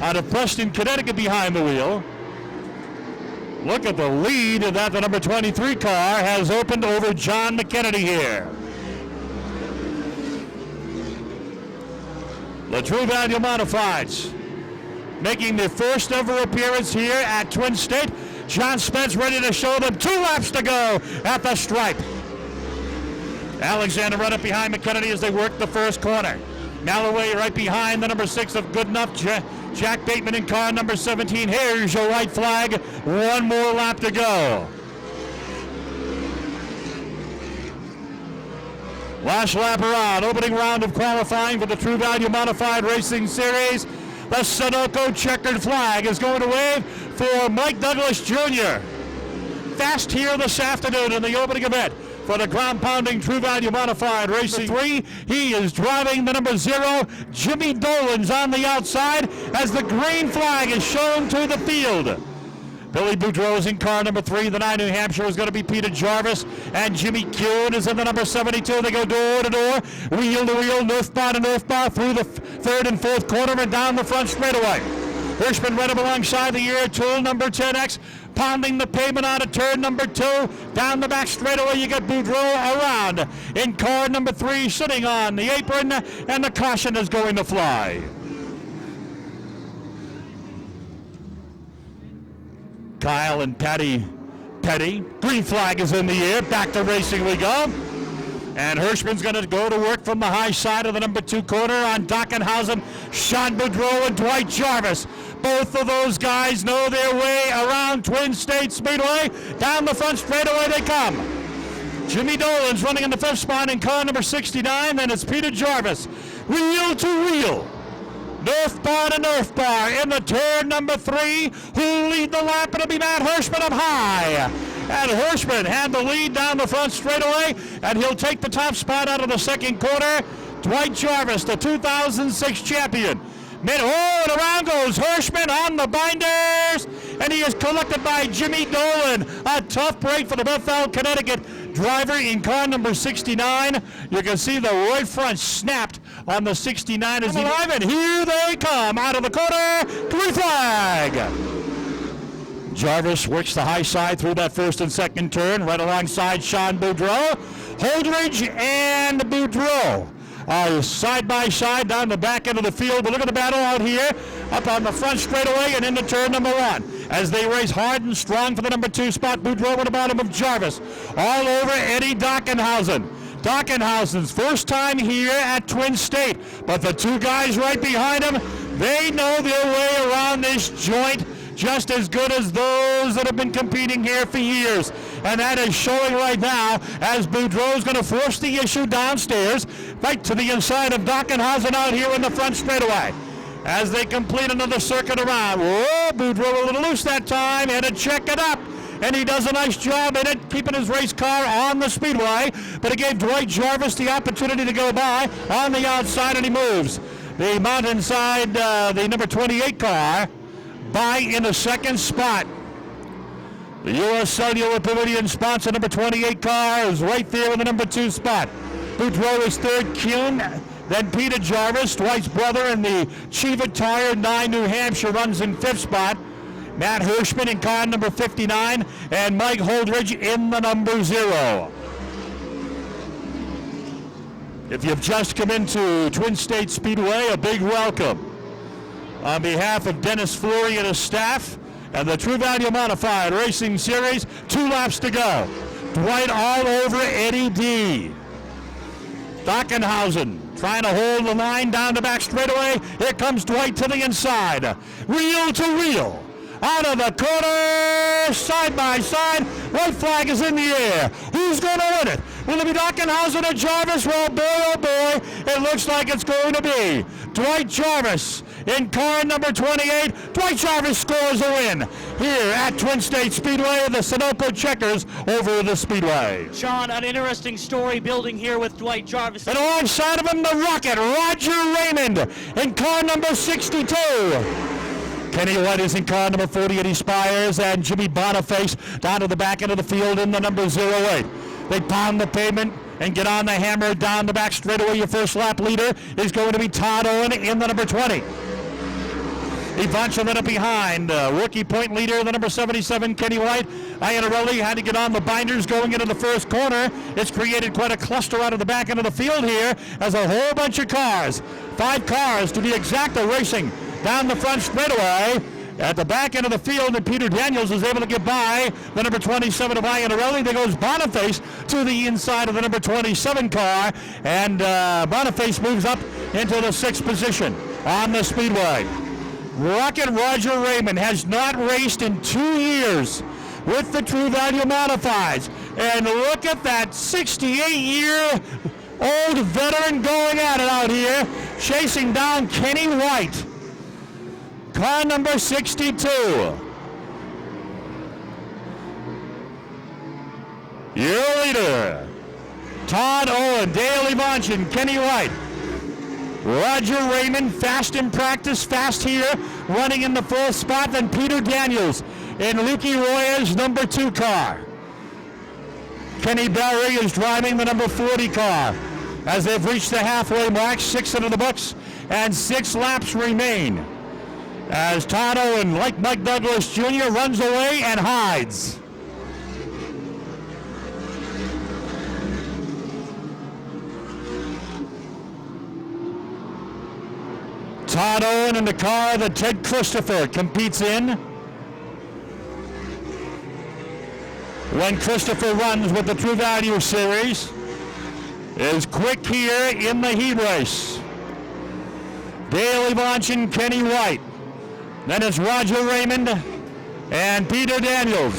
Speaker 5: out of Preston, Connecticut behind the wheel. Look at the lead that the number 23 car has opened over John McKennedy here. The True Value Modifieds making their first ever appearance here at Twin State. John Spence ready to show them 2 laps to go at the stripe. Alexander right up behind McKennedy as they work the first corner. Malloway right behind the number 6 of Good Enough, Jack Bateman in car number 17. Here's your white flag. 1 more lap to go. Last lap around, opening round of qualifying for the True Value Modified Racing Series. The Sunoco checkered flag is going to wave for Mike Douglas Jr. Fast here this afternoon in the opening event for the ground-pounding True Value Modified Racing 3. He is driving the number 0. Jimmy Dolan's on the outside as the green flag is shown to the field. Billy Boudreau is in car number 3. The 9 New Hampshire is going to be Peter Jarvis. And Jimmy Kuhn is in the number 72. They go door to door, wheel to wheel, northbound to northbound through the 3rd and 4th corner and down the front straightaway. Hirschman right up alongside the Air Tool number 10X, pounding the pavement out of turn number 2. Down the back straightaway, you get Boudreau around in car number 3, sitting on the apron, and the caution is going to fly. Kyle and Petty. Green flag is in the air. Back to racing we go. And Hirschman's going to go to work from the high side of the number 2 corner on Dockenhausen, Sean Boudreau, and Dwight Jarvis. Both of those guys know their way around Twin States Speedway. Down the front straightaway they come. Jimmy Dolan's running in the 5th spot in car number 69. Then it's Peter Jarvis. Wheel to wheel. North bar to north bar in the turn number 3. Who'll lead the lap? It'll be Matt Hirschman up high. And Hirschman had the lead down the front straightaway, and he'll take the top spot out of the 2nd corner. Dwight Jarvis, the 2006 champion. And around goes Hirschman on the binders, and he is collected by Jimmy Dolan. A tough break for the Bethel, Connecticut driver in car number 69. You can see the right front snapped on the 69 as he alive, and here they come out of the corner. Green flag. Jarvis works the high side through that 1st and 2nd turn, right alongside Sean Boudreau. Holdridge and Boudreau are side by side down the back end of the field. But look at the battle out here, up on the front straightaway and into turn number 1. As they race hard and strong for the number 2 spot, Boudreau at the bottom of Jarvis. All over Eddie Dockenhausen. Dockenhausen's first time here at Twin State, but the 2 guys right behind him, they know their way around this joint just as good as those that have been competing here for years. And that is showing right now as Boudreau's going to force the issue downstairs, right to the inside of Dockenhausen out here in the front straightaway. As they complete another circuit around. Whoa, Boudreau a little loose that time, and to check it up. And he does a nice job in it, keeping his race car on the speedway. But it gave Dwight Jarvis the opportunity to go by on the outside, and he moves the mountainside, the number 28 car, by in the 2nd spot. The U.S. Cellular Pavilion sponsor number 28 car is right there in the number 2 spot. Boudreau is 3rd. Then Peter Jarvis, Dwight's brother in the Chiva Tire 9 New Hampshire, runs in 5th spot. Matt Hirschman in car number 59, and Mike Holdridge in the number 0. If you've just come into Twin State Speedway, a big welcome. On behalf of Dennis Fleury and his staff and the True Value Modified Racing Series, 2 laps to go. Dwight all over Eddie D. Dockenhausen trying to hold the line down the back straightaway. Here comes Dwight to the inside. Reel to reel. Out of the corner, side by side. White flag is in the air. Who's going to win it? Will it be Dockenhausen or Jarvis? Well, boy, oh boy, it looks like it's going to be Dwight Jarvis in car number 28. Dwight Jarvis scores a win here at Twin State Speedway. The Sunoco Checkers over the Speedway.
Speaker 6: Sean, an interesting story building here with Dwight Jarvis.
Speaker 5: And alongside of him, the Rocket, Roger Raymond in car number 62. Kenny White is in car number 40 at Espires, and Jimmy Boniface down to the back end of the field in the number 08. They pound the pavement and get on the hammer down the back straightaway. Your first lap leader is going to be Todd Owen in the number 20. Ivancha then up behind. Rookie point leader, the number 77, Kenny White. Iannarelli had to get on the binders going into the first corner. It's created quite a cluster out of the back end of the field here as a whole bunch of cars, 5 cars to be exact, are racing down the front straightaway. At the back end of the field, and Peter Daniels is able to get by the number 27 of Iannarelli. There goes Boniface to the inside of the number 27 car, and Boniface moves up into the 6th position on the Speedway. Rocket Roger Raymond has not raced in 2 years with the True Value Modifieds. And look at that 68-year-old veteran going at it out here, chasing down Kenny White. Car number 62. Your leader, Todd Owen, Dale Ivanchin, Kenny White. Roger Raymond, fast in practice, fast here, running in the 4th spot. Then Peter Daniels in Lucky Roya's number 2 car. Kenny Barry is driving the number 40 car. As they've reached the halfway mark, 6 into the books, and 6 laps remain. As Todd Owen, like Mike Douglas Jr., runs away and hides. Todd Owen in the car that Ted Christopher competes in. When Christopher runs with the True Value Series, is quick here in the heat race. Dale Ivanchin, Kenny White. Then it's Roger Raymond and Peter Daniels.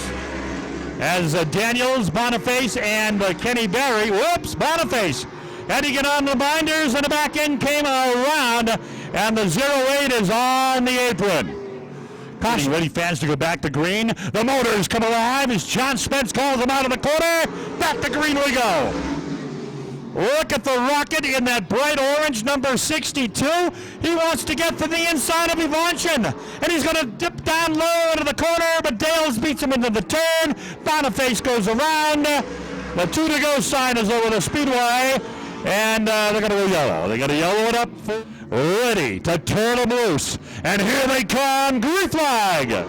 Speaker 5: As Daniels, Boniface, and Kenny Barry, Boniface had to get on the binders, and the back end came around, and the 08 is on the apron. Caution, ready fans to go back to green. The motors come alive as John Spence calls them out of the corner. Back to green we go. Look at the Rocket in that bright orange, number 62. He wants to get to the inside of Ivanchin, and he's going to dip down low into the corner, but Dales beats him into the turn. Boniface goes around. The 2 to go sign is over the Speedway, and they're going to go yellow. They're going to yellow it up, ready to turn them loose. And here they come, green flag.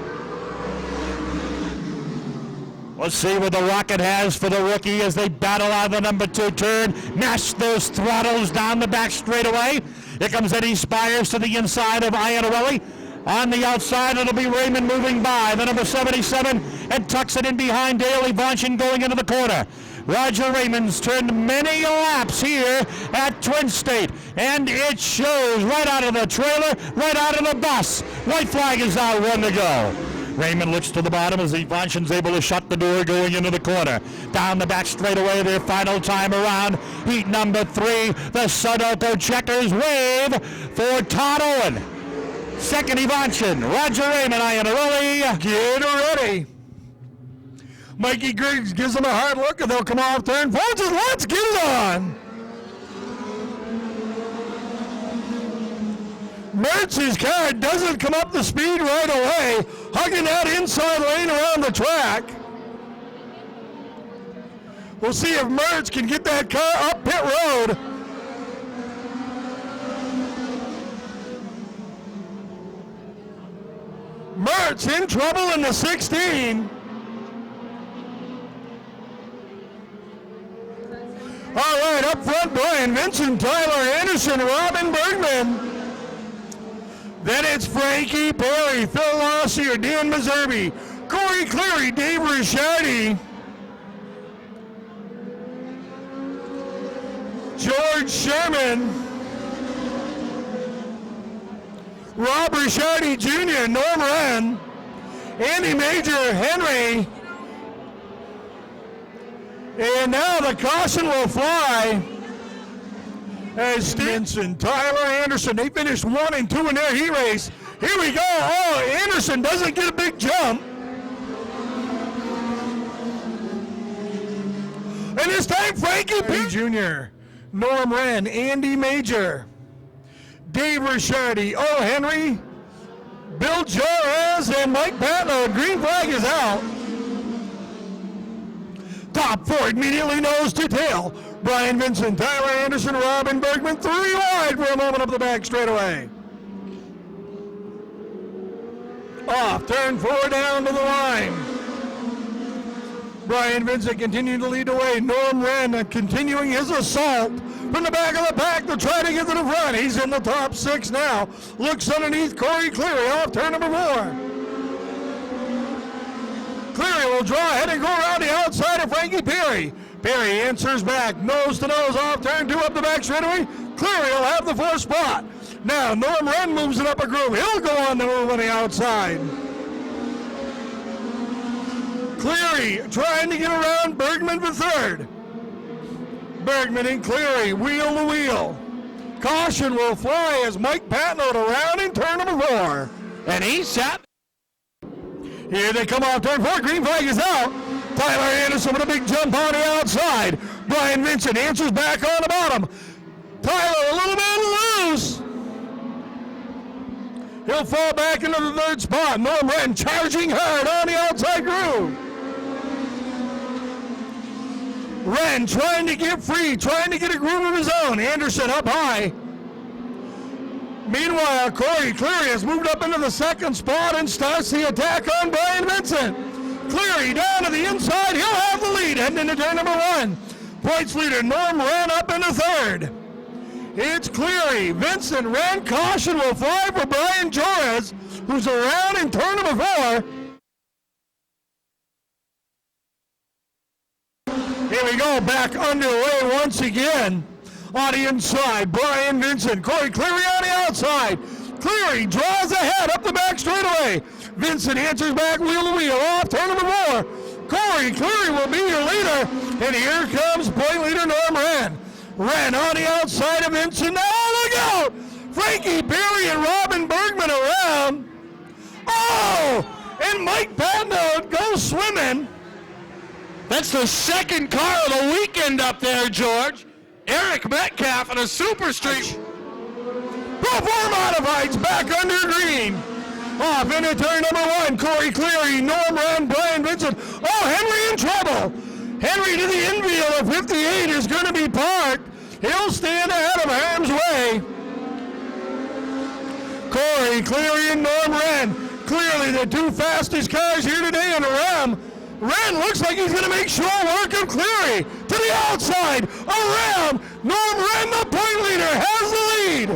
Speaker 5: Let's see what the Rocket has for the rookie as they battle out of the number 2 turn. Mash those throttles down the back straightaway. Here comes Eddie Spires to the inside of Iannarelli. On the outside, it'll be Raymond moving by the number 77 and tucks it in behind Dale Ivanchin going into the corner. Roger Raymond's turned many laps here at Twin State, and it shows right out of the trailer, right out of the bus. White flag is out, 1 to go. Raymond looks to the bottom as Ivanchin's able to shut the door going into the corner. Down the back straightaway, their final time around. Heat number 3, the Sunoco Checkers wave for Todd Owen. 2nd, Ivanchin. Roger Raymond, Iannarelli.
Speaker 2: Get ready. Mikey Griggs gives them a hard look, and they'll come off turn 4. Let's get it on. Mertz's car doesn't come up the speed right away, hugging that inside lane around the track. We'll see if Mertz can get that car up pit road. Mertz in trouble in the 16. All right, up front, Brian Vincent, Tyler Anderson, Robin Bergman. Then it's Frankie Perry, Phil Lossier, Dan Meserby, Corey Cleary, Dave Ricciardi, George Sherman, Rob Ricciardi Jr., Norm Wren, Andy Major, Henry. And now the caution will fly as Stinson, Tyler Anderson, they finished 1 and 2 in their heat race. Here we go. Oh, Anderson doesn't get a big jump. And this time, Frankie Perry Jr., Norm Wren, Andy Major, Dave Ricciardi, O. Henry, Bill Jorez, and Mike Patno. Green flag is out. Top 4 immediately nose to tail. Brian Vincent, Tyler Anderson, Robin Bergman, 3 wide for a moment up the back straightaway. Off, turn 4 down to the line. Brian Vincent continuing to lead the way. Norm Wren continuing his assault from the back of the pack to try to get to the front. He's in the top 6 now. Looks underneath Corey Cleary off turn number 4. Cleary will draw ahead and go around the outside of Frankie Perry. Perry answers back, nose to nose off turn 2 up the back straightaway. Cleary will have the 4th spot. Now Norm Wren moves it up a groove. He'll go on the move on the outside. Cleary trying to get around Bergman for 3rd. Bergman and Cleary wheel to wheel. Caution will fly as Mike Patno around in turn number 4.
Speaker 1: And he's set.
Speaker 2: Here they come off turn 4. Green flag is out. Tyler Anderson with a big jump on the outside. Brian Vincent answers back on the bottom. Tyler a little bit loose. He'll fall back into the 3rd spot. Norm Wren charging hard on the outside groove. Wren trying to get free, trying to get a groove of his own. Anderson up high. Meanwhile, Corey Cleary has moved up into the 2nd spot and starts the attack on Brian Vincent. Cleary down to the inside. He'll have the lead heading into turn number 1. Points leader Norm Wren up into 3rd. It's Cleary, Vincent, Wren. Caution will fly for Brian Jorez, who's around in turn number 4. Here we go, back underway once again. On the inside, Brian Vincent, Corey Cleary on the outside. Cleary draws ahead up the back straightaway. Vincent answers back wheel to wheel off turn number 4. Corey Cleary will be your leader. And here comes point leader Norm Wren. Wren on the outside of Vincent. Now look out! Frankie Perry and Robin Bergman around. Oh! And Mike Patno goes swimming.
Speaker 1: That's the 2nd car of the weekend up there, George. Eric Metcalf in a Super Street.
Speaker 2: Pro 4 modifieds back under green. Off into turn number 1. Corey Cleary, Norm Wren, Brian Vincent. Oh, Henry in trouble. Henry to the infield of 58 is going to be parked. He'll stand ahead of harm's way. Corey Cleary and Norm Wren. Clearly the 2 fastest cars here today in the Ram. Wren looks like he's going to make short work of Cleary. To the outside, around. Norm Wren, the point leader, has the lead.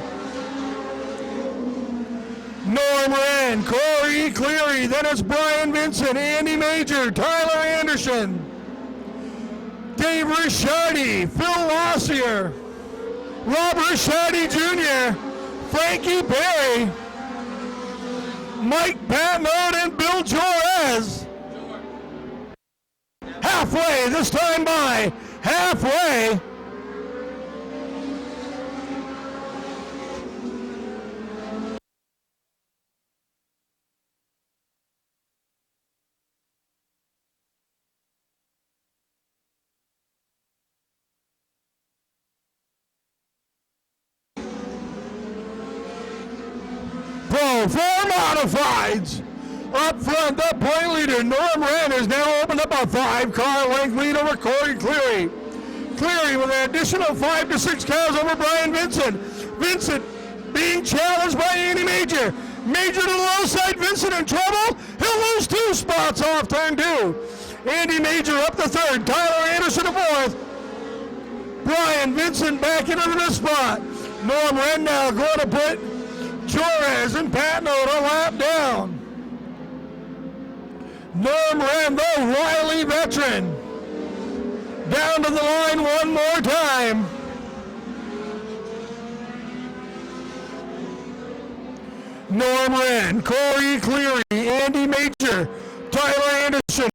Speaker 2: Norm Wren, Corey Cleary, then it's Brian Vincent, Andy Major, Tyler Anderson, Dave Ricciardi, Phil Lossier, Rob Ricciardi Jr., Frankie Perry, Mike Patno, and Bill Jorez. Halfway, this time by halfway. Pro 4 modifieds. Up front, the point leader, Norm Wren, has now opened up a 5-car length lead over Corey Cleary. Cleary with an additional 5 to 6 cars over Brian Vincent. Vincent being challenged by Andy Major. Major to the low side. Vincent in trouble. He'll lose 2 spots off turn 2. Andy Major up the 3rd. Tyler Anderson the 4th. Brian Vincent back into the spot. Norm Rendell going to put Torres and Patno a lap down. Norm Rendell, Riley veteran. Down to the line one more time. Norm Wren, Corey Cleary, Andy Major, Tyler Anderson,